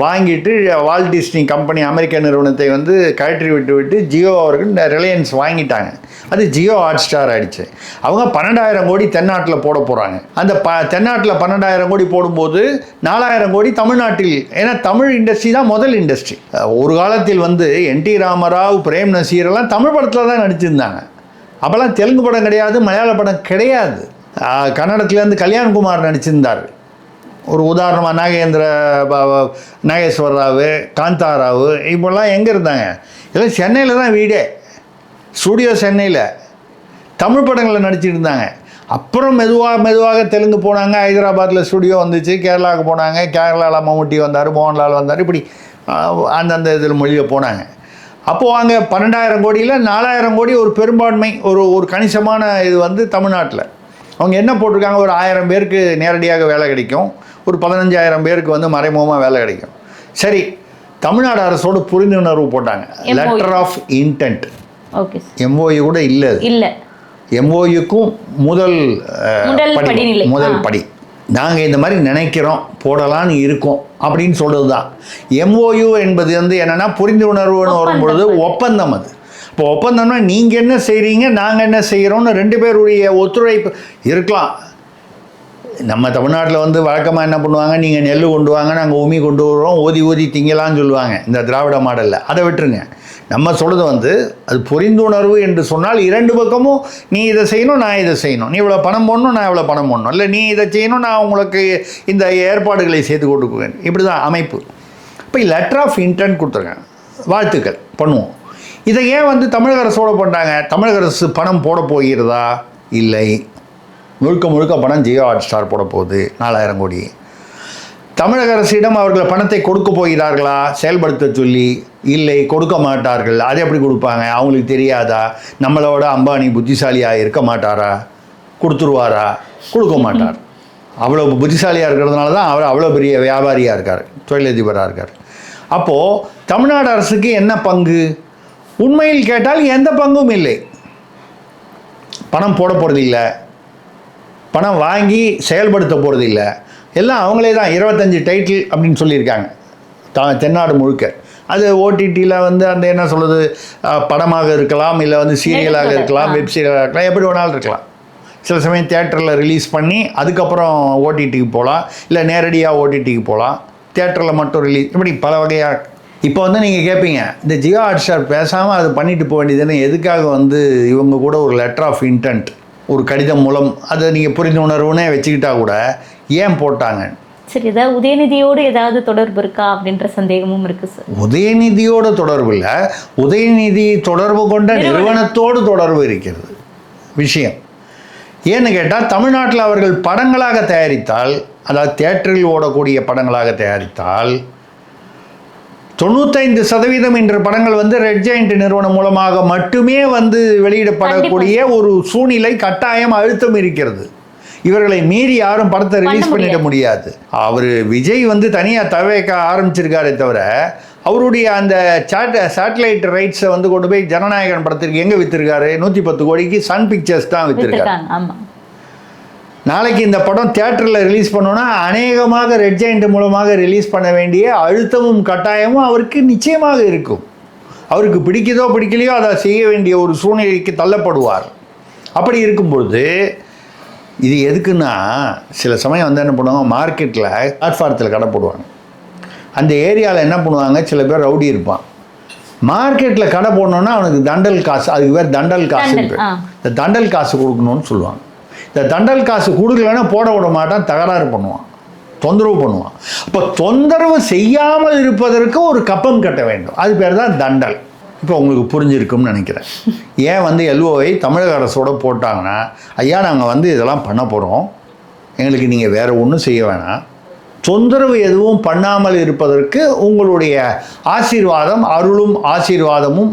வாங்கிட்டு வால்ட் டிஸ்னி கம்பெனி அமெரிக்க நிறுவனத்தை வந்து கழற்றி விட்டு ஜியோ அவர்கள் ரிலையன்ஸ் வாங்கிட்டாங்க. அது ஜியோ ஹாட்ஸ்டார் ஆகிடுச்சு. அவங்க 12,000 கோடி தென்னாட்டில் போட போகிறாங்க. அந்த தென்னாட்டில் 12,000 கோடி போடும்போது 4,000 கோடி தமிழ்நாட்டில். ஏன்னா தமிழ் இண்டஸ்ட்ரி தான் முதல் இண்டஸ்ட்ரி. ஒரு காலத்தில் வந்து என்டி ராமராவ், பிரேம் நசீரெல்லாம் தமிழ் படத்தில் தான் நடிச்சிருந்தாங்க. அப்போல்லாம் தெலுங்கு படம் கிடையாது, மலையாள படம் கிடையாது. கன்னடத்துலேருந்து கல்யாண்குமார் நடிச்சிருந்தார். ஒரு உதாரணமாக நாகேஸ்வர ராவ், காந்தாராவ் இப்போல்லாம் எங்கே இருந்தாங்க? எல்லாம் சென்னையில் தான் வீடே, ஸ்டூடியோ சென்னையில் தமிழ் படங்களில் நடிச்சிட்டு இருந்தாங்க. அப்புறம் மெதுவாக தெலுங்கு போனாங்க, ஹைதராபாத்தில் ஸ்டுடியோ வந்துச்சு, கேரளாவுக்கு போனாங்க, கேரளாவில் மம்முட்டி வந்தார், மோகன்லால் வந்தார், இப்படி அந்தந்த இதில் மொழியில் போனாங்க. அப்போது அங்கே 12,000 கோடியில் 4,000 கோடி ஒரு பெரும்பான்மை, ஒரு கணிசமான இது வந்து தமிழ்நாட்டில். அவங்க என்ன போட்டிருக்காங்க? ஒரு 1000 பேருக்கு நேரடியாக வேலை கிடைக்கும், ஒரு 15,000 பேருக்கு வந்து மறைமுகமாக வேலை கிடைக்கும். சரி, தமிழ்நாடு அரசோடு புரிந்துணர்வு போட்டாங்க, letter of intent. Okay, MOU கூட இல்லை. எம்ஓயுக்கும் முதல் படி நாங்கள் இந்த மாதிரி நினைக்கிறோம், போடலான்னு இருக்கோம் அப்படின்னு சொல்கிறது தான். எம்ஓயு என்பது வந்து என்னென்னா புரிந்துணர்வுன்னு வரும்பொழுது ஒப்பந்தம். அது இப்போ ஒப்பந்தம்னா நீங்கள் என்ன செய்கிறீங்க, நாங்கள் என்ன செய்கிறோன்னு 2 பேருடைய ஒத்துழைப்பு இருக்கலாம். நம்ம தமிழ்நாட்டில் வந்து வழக்கமாக என்ன பண்ணுவாங்க, நீங்கள் நெல் கொண்டு வாங்க, நாங்கள் உமி கொண்டு வருவோம், ஊதி திங்கலான்னு சொல்லுவாங்க இந்த திராவிட மாடலில். அதை விட்டுருங்க. நம்ம சொல்கிறது வந்து அது புரிந்துணர்வு என்று சொன்னால் 2 பக்கமும் நீ இதை செய்யணும், நான் இதை செய்யணும், நீ இவ்வளோ பணம் போடணும், நான் இவ்வளோ பணம் போடணும், இல்லை நீ இதை செய்யணும், நான் உங்களுக்கு இந்த ஏற்பாடுகளை செய்து கொடுக்குவேன், இப்படி தான் அமைப்பு. இப்போ லெட்டர் ஆஃப் இன்டென்ட் கொடுத்துருக்காங்க, வாழ்த்துக்கள் பண்ணுவோம். இதை ஏன் வந்து தமிழக அரசோடு பண்ணுறாங்க? தமிழக அரசு பணம் போட போகிறதா? இல்லை, முழுக்க பணம் ஜியோ ஹாட்ஸ்டார் போட போகுது, 4,000 கோடி. தமிழக அரசிடம் அவர்கள் பணத்தை கொடுக்க போகிறார்களா செயல்படுத்த சொல்லி? இல்லை, கொடுக்க மாட்டார்கள். அது எப்படி கொடுப்பாங்க? அவங்களுக்கு தெரியாதா? நம்மளோட அம்பானி புத்திசாலியாக இருக்க மாட்டாரா? கொடுத்துருவாரா? கொடுக்க மாட்டார். அவ்வளோ புத்திசாலியாக இருக்கிறதுனால தான் அவர் அவ்வளோ பெரிய வியாபாரியாக இருக்கார், தொழிலதிபராக இருக்கார். அப்போது தமிழ்நாடு அரசுக்கு என்ன பங்கு? உண்மையில் கேட்டால் எந்த பங்கும் இல்லை. பணம் போட போகிறது இல்லை, பணம் வாங்கி செயல்படுத்த போகிறது இல்லை, எல்லாம் அவங்களே தான். 25 டைட்டில் அப்படின்னு சொல்லியிருக்காங்க தென்னாடு முழுக்க. அது ஓடிடியில் வந்து அந்த என்ன சொல்கிறது, படமாக இருக்கலாம், இல்லை வந்து சீரியலாக இருக்கலாம், வெப் சீரியலாக இருக்கலாம், எப்படி வேணாலும் இருக்கலாம். சில சமயம் தியேட்டரில் ரிலீஸ் பண்ணி அதுக்கப்புறம் ஓடிடிக்கு போகலாம், இல்லை நேரடியாக ஓடிடிக்கு போகலாம், தியேட்டரில் மட்டும் ரிலீஸ், இப்படி பல வகையாக. இப்போ வந்து நீங்கள் கேட்பீங்க, இந்த ஜியோ ஹாட்ஸ்டார் பேசாமல் அது பண்ணிட்டு போக வேண்டியதுன்னு எதுக்காக வந்து இவங்க கூட ஒரு லெட்டர் ஆஃப் இன்டென்ட், ஒரு கடிதம் மூலம் அதை நீங்கள் புரிந்துணர்வுன்னே வச்சுக்கிட்டா கூட ஏன் போட்டாங்க? சரி, ஏதாவது உதயநிதியோடு ஏதாவது தொடர்பு இருக்கா அப்படின்ற சந்தேகமும் இருக்கு சார். உதயநிதியோட தொடர்பு இல்லை, உதயநிதி தொடர்பு கொண்ட நிறுவனத்தோடு தொடர்பு இருக்கிறது விஷயம். ஏன்னு கேட்டால் தமிழ்நாட்டில் அவர்கள் படங்களாக தயாரித்தால், அதாவது தியேட்டரில் ஓடக்கூடிய படங்களாக தயாரித்தால் 95% என்ற படங்கள் வந்து ரெட் ஜெயண்ட் நிறுவனம் மூலமாக மட்டுமே வந்து வெளியிடப்படக்கூடிய ஒரு சூழ்நிலை, கட்டாயம், அழுத்தம் இருக்கிறது. இவர்களை மீறி யாரும் படத்தை ரிலீஸ் பண்ணிட முடியாது. அவர் விஜய் வந்து தனியாக தவிர்க்க ஆரம்பிச்சிருக்காரே தவிர, அவருடைய அந்த சேட்டலைட் ரைட்ஸை வந்து கொண்டு போய் ஜனநாயகன் படத்திற்கு எங்கே விற்றுருக்காரு? 110 கோடிக்கு சன் பிக்சர்ஸ் தான் விற்றுருக்காரு. நாளைக்கு இந்த படம் தியேட்டரில் ரிலீஸ் பண்ணோன்னா அநேகமாக ரெட் ஜெயண்ட் மூலமாக ரிலீஸ் பண்ண வேண்டிய அழுத்தமும் கட்டாயமும் அவருக்கு நிச்சயமாக இருக்கும். அவருக்கு பிடிக்குதோ பிடிக்கலையோ அதை செய்ய வேண்டிய ஒரு சூழ்நிலைக்கு தள்ளப்படுவார். அப்படி இருக்கும்பொழுது இது எதுக்குன்னா, சில சமயம் வந்து என்ன பண்ணுவாங்க, மார்க்கெட்டில் பிளாட்ஃபாரத்தில் கடை போடுவாங்க. அந்த ஏரியாவில் என்ன பண்ணுவாங்க, சில பேர் ரவுடி இருப்பான். மார்க்கெட்டில் கடை போடணுன்னா அவனுக்கு தண்டல் காசு, அதுக்கு பேர் தண்டல் காசு. இந்த தண்டல் காசு கொடுக்கணும்னு சொல்லுவாங்க. இந்த தண்டல் காசு கொடுக்கலன்னா போட விட மாட்டான், தகராறு பண்ணுவான், தொந்தரவு பண்ணுவான். அப்போ தொந்தரவு செய்யாமல் இருப்பதற்கு ஒரு கப்பம் கட்ட வேண்டும், அது பேர் தான் தண்டல். இப்போ உங்களுக்கு புரிஞ்சிருக்கும்னு நினைக்கிறேன். ஏன் வந்து எல்ஓவை தமிழக அரசோடு போட்டாங்கன்னா, ஐயா நாங்கள் வந்து இதெல்லாம் பண்ண போகிறோம், எங்களுக்கு நீங்கள் வேறு ஒன்றும் செய்ய வேணாம், தொந்தரவு எதுவும் பண்ணாமல் இருப்பதற்கு உங்களுடைய ஆசீர்வாதம், அருளும் ஆசீர்வாதமும்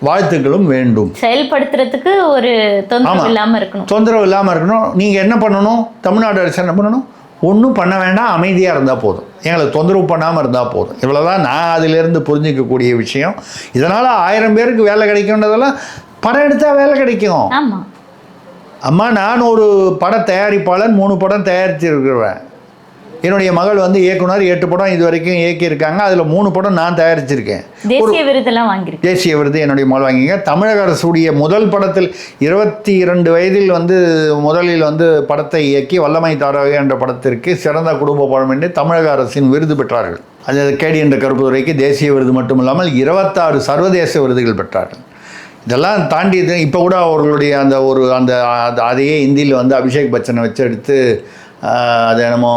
வாழ்த்துக்களும் வேண்டும். செயல்படுத்துறதுக்கு ஒரு தொந்தரவு இல்லாமல் இருக்கணும், தொந்தரவு இல்லாமல் இருக்கணும். நீங்கள் என்ன பண்ணணும், தமிழ்நாடு அரசு என்ன பண்ணணும், ஒன்றும் பண்ண வேண்டாம், அமைதியாக இருந்தால் போதும், எங்களை தொந்தரவு பண்ணாமல் இருந்தால் போதும். இவ்வளோதான் நான் அதிலேருந்து புரிஞ்சிக்கக்கூடிய விஷயம். இதனால் 1000 பேருக்கு வேலை கிடைக்கும்ன்றதெல்லாம், படம் எடுத்தால் வேலை கிடைக்கும். அம்மா, நான் ஒரு பட தயாரிப்பாளர், 3 படம் தயாரிச்சிருக்கிறேன். என்னுடைய மகள் வந்து இயக்குனர், 8 படம் இது வரைக்கும் இயக்கியிருக்காங்க. அதில் 3 படம் நான் தயாரிச்சிருக்கேன். தேசிய விருதெல்லாம் வாங்கியிருக்கேன். தேசிய விருது என்னுடைய மகள் வாங்கிங்க. தமிழக அரசுடைய முதல் படத்தில் 22 வயதில் வந்து முதலில் வந்து படத்தை இயக்கி வல்லமை தாரக என்ற படத்திற்கு சிறந்த குடும்ப படம் என்று தமிழக அரசின் விருது பெற்றார்கள். அது கேடி என்ற கருப்புத்துறைக்கு தேசிய விருது மட்டும் இல்லாமல் 26 சர்வதேச விருதுகள் பெற்றார்கள். இதெல்லாம் தாண்டி இப்போ கூட அவர்களுடைய அதையே இந்தியில் வந்து அபிஷேக் பச்சனை வச்சு எடுத்து அது என்னமோ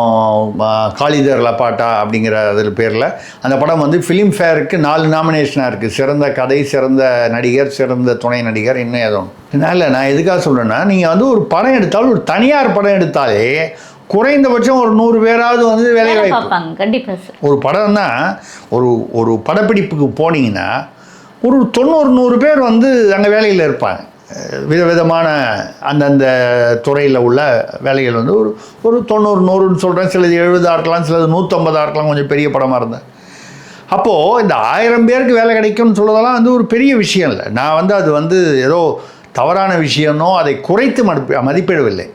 காளிதர் லப்பாட்டா அப்படிங்கிற அதில் பேரில் அந்த படம் வந்து ஃபிலிம் ஃபேருக்கு 4 நாமினேஷனாக இருக்குது. சிறந்த கதை, சிறந்த நடிகர், சிறந்த துணை நடிகர், இன்னும் ஏதோ. அதனால் நான் எதுக்காக சொல்கிறேன்னா, நீங்கள் வந்து ஒரு படம் எடுத்தாலும், ஒரு தனியார் படம் எடுத்தாலே குறைந்தபட்சம் ஒரு 100 பேராவது வந்து வேலை வாய்ப்பு. கண்டிப்பாக சார். ஒரு படம் தான், ஒரு படப்பிடிப்புக்கு போனீங்கன்னா ஒரு 90-100 பேர் வந்து அங்கே வேலையில் இருப்பாங்க. விதவிதமான அந்தந்த துறையில் உள்ள வேலைகள் வந்து ஒரு 90-100ன்னு சொல்கிறேன். சிலது 70 இருக்கலாம், சிலது 150 இருக்கலாம், கொஞ்சம் பெரிய படமாக இருந்தேன். அப்போது இந்த 1000 பேருக்கு வேலை கிடைக்கும்னு சொல்கிறதெல்லாம் வந்து ஒரு பெரிய விஷயம் இல்லை. நான் வந்து அது வந்து ஏதோ தவறான விஷயம்னோ அதை குறைத்து மதிப்பிடவில்லை.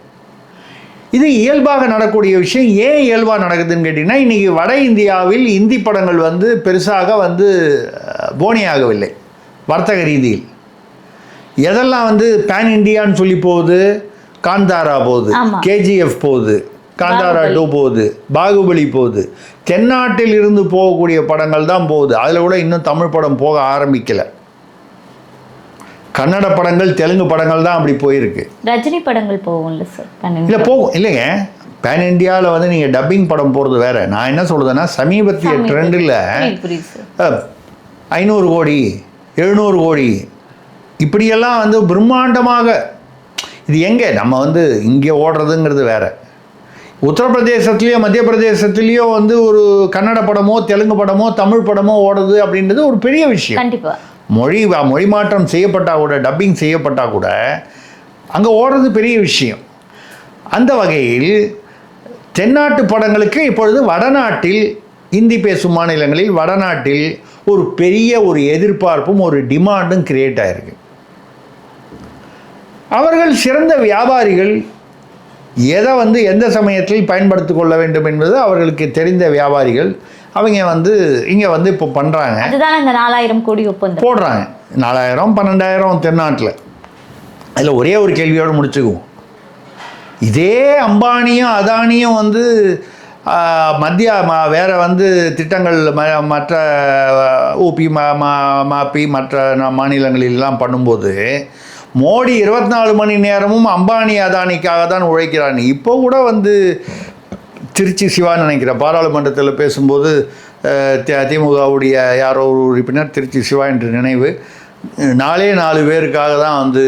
இது இயல்பாக நடக்கக்கூடிய விஷயம். ஏன் இயல்பாக நடக்குதுன்னு கேட்டிங்கன்னா, இன்றைக்கி வட இந்தியாவில் இந்தி படங்கள் வந்து பெருசாக வந்து போனியாகவில்லை வர்த்தக ரீதியில். எதெல்லாம் வந்து பேன் இண்டியான்னு சொல்லி போகுது, காந்தாரா போகுது, கேஜிஎஃப் போகுது, காந்தாரா 2 போகுது, பாகுபலி போகுது. தென்னாட்டில் இருந்து போகக்கூடிய படங்கள் தான் போகுது. அதில் கூட இன்னும் தமிழ் படம் போக ஆரம்பிக்கலை. கன்னட படங்கள், தெலுங்கு படங்கள் தான் அப்படி போயிருக்கு. ரஜினி படங்கள் போகும்ல சார்? இல்லை போகும், இல்லைங்க. பேன் இண்டியாவில் வந்து நீங்கள் டப்பிங் படம் போகிறது வேறு. நான் என்ன சொல்கிறதுன்னா, சமீபத்திய ட்ரெண்டில் 500 கோடி 700 கோடி இப்படியெல்லாம் வந்து பிரம்மாண்டமாக, இது எங்கே நம்ம வந்து இங்கே ஓடுறதுங்கிறது வேறு. உத்தரப்பிரதேசத்துலேயோ மத்திய பிரதேசத்துலேயோ வந்து ஒரு கன்னட படமோ தெலுங்கு படமோ தமிழ் படமோ ஓடுது அப்படின்றது ஒரு பெரிய விஷயம். கண்டிப்பாக மொழி மாற்றம் செய்யப்பட்டால் கூட, டப்பிங் செய்யப்பட்டால் கூட அங்கே ஓடுறது பெரிய விஷயம். அந்த வகையில் தென்னாட்டு படங்களுக்கு இப்பொழுது வடநாட்டில், இந்தி பேசும் மாநிலங்களில் வடநாட்டில் ஒரு பெரிய ஒரு எதிர்பார்ப்பும் ஒரு டிமாண்டும் கிரியேட் ஆகிருக்கு. அவர்கள் சிறந்த வியாபாரிகள். எதை வந்து எந்த சமயத்தில் பயன்படுத்தி கொள்ள வேண்டும் என்பது அவர்களுக்கு தெரிந்த வியாபாரிகள். அவங்க வந்து இங்கே வந்து இப்போ பண்ணுறாங்க. அதுதான் இந்த 4000 கோடி ஒப்பந்தம் போடுறாங்க. 4000 12,000 தென்னாட்டில். அதில் ஒரே ஒரு கேள்வியோடு முடிச்சுக்குவோம். இதே அம்பானியும் அதானியும் வந்து மத்திய வேறு வந்து திட்டங்கள் மற்ற ஊபி மாப்பி மற்ற மாநிலங்களிலெல்லாம் பண்ணும்போது மோடி 24 மணி நேரமும் அம்பானி அதானிக்காக தான் உழைக்கிறான். இப்போ கூட வந்து திருச்சி சிவா நினைக்கிற பாராளுமன்றத்தில் பேசும்போது திமுகவுடைய யாரோ ஒரு உறுப்பினர், திருச்சி சிவா என்று நினைவு, 4 பேருக்காக தான் வந்து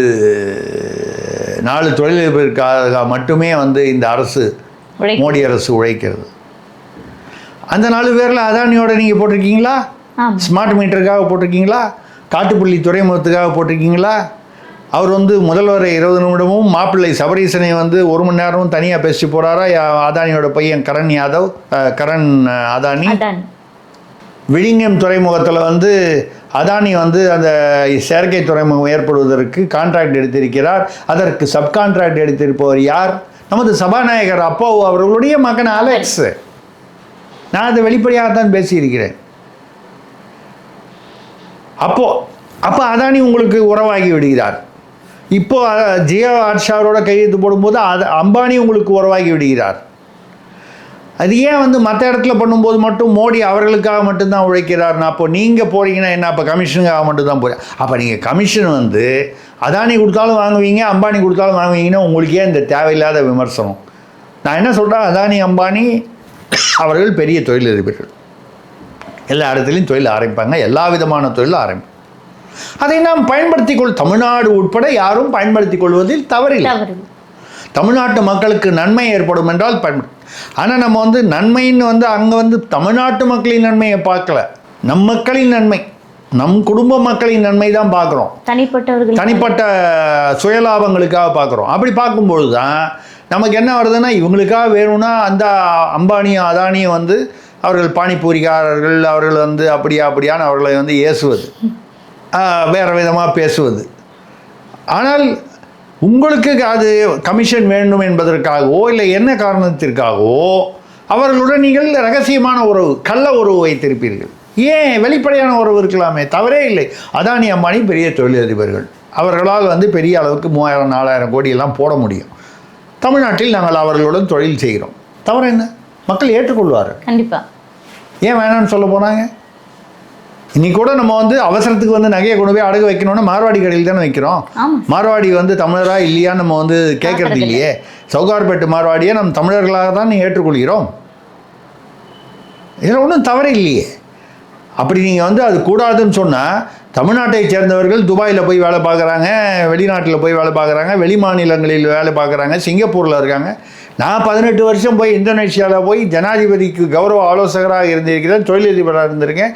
4 தொழிலதிபருக்காக மட்டுமே வந்து இந்த அரசு, மோடி அரசு உழைக்கிறது. அந்த 4 பேரில் அதானியோட நீங்கள் போட்டிருக்கீங்களா? ஸ்மார்ட் மீட்டருக்காக போட்டிருக்கீங்களா? காட்டுப்பள்ளி துறைமுகத்துக்காக போட்டிருக்கீங்களா? அவர் வந்து முதல்வரை 20 நிமிடமும் மாப்பிள்ளை சபரீசனை வந்து 1 மணி நேரமும் தனியாக பேசிட்டு போகிறாரா? அதானியோட பையன் கரண் அதானி விழிங்கம் துறைமுகத்தில் வந்து அதானி வந்து அந்த செயற்கை துறைமுகம் ஏற்படுவதற்கு கான்ட்ராக்ட் எடுத்திருக்கிறார். அதற்கு சப்கான்ட்ராக்ட் எடுத்திருப்பவர் யார்? நமது சபாநாயகர் அப்போ அவர்களுடைய மகன் அலெக்ஸ். நான் அதை வெளிப்படையாகத்தான் பேசியிருக்கிறேன். அப்போ அதானி உங்களுக்கு உறவாகி விடுகிறார். இப்போ ஜியோ ஹாட்ஸ்டாரோட கையெழுத்து போடும்போது அம்பானி உங்களுக்கு உறவாகி விடுகிறார். அது ஏன் வந்து மற்ற இடத்துல பண்ணும்போது மட்டும் மோடி அவர்களுக்காக மட்டும்தான் உழைக்கிறார்னா, அப்போ நீங்கள் போகிறீங்கன்னா என்ன, அப்போ கமிஷனுக்காக மட்டும்தான் போகிறேன். அப்போ நீங்கள் கமிஷன் வந்து அதானி கொடுத்தாலும் வாங்குவீங்க, அம்பானி கொடுத்தாலும் வாங்குவீங்கன்னா உங்களுக்கு ஏன் இந்த தேவையில்லாத விமர்சனம்? நான் என்ன சொல்கிறேன், அதானி அம்பானி அவர்கள் பெரிய தொழிலதிபர்கள். எல்லா இடத்துலையும் தொழில் ஆரம்பிப்பாங்க, எல்லா விதமான தொழிலும் ஆரம்பிப்பாங்க. அதை நாம் தமிழ்நாடு உட்பட யாரும் பயன்படுத்திக் கொள்வதில் தவறில்லை. தமிழ்நாட்டு மக்களுக்கு நன்மை ஏற்படும் என்றால் ஆனால் நம்ம வந்து நன்மைன்னு வந்து அங்கே வந்து தமிழ்நாட்டு மக்களின் நன்மையை பார்க்கல, நம் மக்களின் நன்மை, நம் குடும்ப மக்களின் நன்மை தான் பார்க்குறோம். தனிப்பட்ட சுயலாபங்களுக்காக பார்க்குறோம். அப்படி பார்க்கும்பொழுது தான் நமக்கு என்ன வருதுன்னா, இவங்களுக்காக வேணும்னா அந்த அம்பானியும் அதானியும் வந்து அவர்கள் பானிபூரிக்காரர்கள், அவர்கள் வந்து அப்படியான்னு அவர்களை வந்து ஏசுவது, வேறு விதமாக பேசுவது. ஆனால் உங்களுக்கு அது கமிஷன் வேண்டும் என்பதற்காகவோ இல்லை என்ன காரணத்திற்காகவோ அவர்களுடன் நீங்கள் ரகசியமான உறவு, கள்ள உறவு வைத்திருப்பீர்கள். ஏன் வெளிப்படையான உறவு இருக்கலாமே, தவறே இல்லை. அதானி அம்பானி பெரிய தொழிலதிபர்கள். அவர்களால் வந்து பெரிய அளவுக்கு 3000-4000 கோடியெல்லாம் போட முடியும். தமிழ்நாட்டில் நாங்கள் அவர்களுடன் தொழில் செய்கிறோம். தவறு என்ன? மக்கள் ஏற்றுக்கொள்வார்கள். கண்டிப்பாக. ஏன் வேணான்னு சொல்ல போனாங்க? இன்னைக்கு கூட நம்ம வந்து அவசரத்துக்கு வந்து நகையை கொண்டு போய் அடகு வைக்கணும்னா மார்வாடி கடையில் தானே வைக்கிறோம். ஆமா. மார்வாடி வந்து தமிழரா இல்லையா நம்ம வந்து கேட்கறது இல்லையே. சவுகார்பேட்டு மார்வாடியை நம்ம தமிழர்களாக தான் ஏற்றுக்கொள்கிறோம். இதில் ஒன்றும் தவறு இல்லையே. அப்படி நீங்கள் வந்து அது கூடாதுன்னு சொன்னால் தமிழ்நாட்டை சேர்ந்தவர்கள் துபாயில் போய் வேலை பார்க்குறாங்க, வெளிநாட்டில் போய் வேலை பார்க்குறாங்க, வெளி மாநிலங்களில் வேலை பார்க்குறாங்க, சிங்கப்பூரில் இருக்காங்க. நான் 18 வருஷம் போய் இந்தோனேஷியாவில் போய் ஜனாதிபதிக்கு கௌரவ ஆலோசகராக இருந்திருக்கிறேன், தொழிலதிபராக இருந்திருக்கேன்.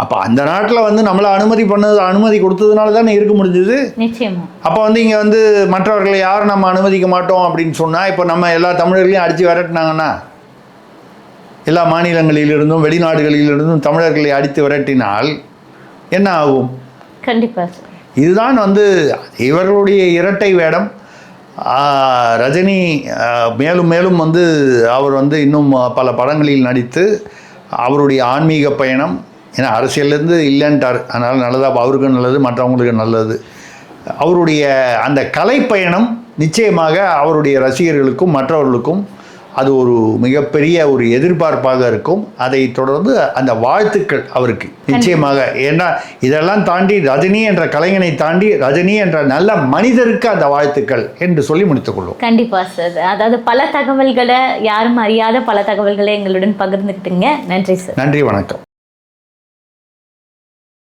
அப்போ அந்த நாட்டில் வந்து நம்மளை அனுமதி கொடுத்ததுனால தானே இருக்க முடிஞ்சது. நிச்சயமா. அப்போ வந்து இங்கே வந்து மற்றவர்களை யாரும் நம்ம அனுமதிக்க மாட்டோம் அப்படின்னு சொன்னால், இப்போ நம்ம எல்லா தமிழர்களையும் அடித்து விரட்டினாங்கன்னா, எல்லா மாநிலங்களிலிருந்தும் வெளிநாடுகளிலிருந்தும் தமிழர்களை அடித்து விரட்டினால் என்ன ஆகும்? கண்டிப்பாக சார். இதுதான் வந்து இவர்களுடைய இரட்டை வேடம். ரஜினி மேலும் மேலும் வந்து அவர் வந்து இன்னும் பல படங்களில் நடித்து அவருடைய ஆன்மீக பயணம், ஏன்னா அரசியலேருந்து இல்லைன்ட்டார், அதனால் நல்லதாக அவருக்கும் நல்லது, மற்றவங்களுக்கு நல்லது. அவருடைய அந்த கலைப்பயணம் நிச்சயமாக அவருடைய ரசிகர்களுக்கும் மற்றவர்களுக்கும் அது ஒரு மிகப்பெரிய ஒரு எதிர்பார்ப்பாக இருக்கும். அதை தொடர்ந்து அந்த வாழ்த்துக்கள் அவருக்கு நிச்சயமாக. ஏன்னா இதெல்லாம் தாண்டி ரஜினி என்ற கலைஞனை தாண்டி ரஜினி என்ற நல்ல மனிதருக்கு அந்த வாழ்த்துக்கள் என்று சொல்லி முடித்துக்கொள்வோம். கண்டிப்பா சார். அதாவது பல தகவல்களை, யாரும் அறியாத பல தகவல்களை எங்களுடன் பகிர்ந்துக்கிட்டீங்க. நன்றி சார். நன்றி, வணக்கம்.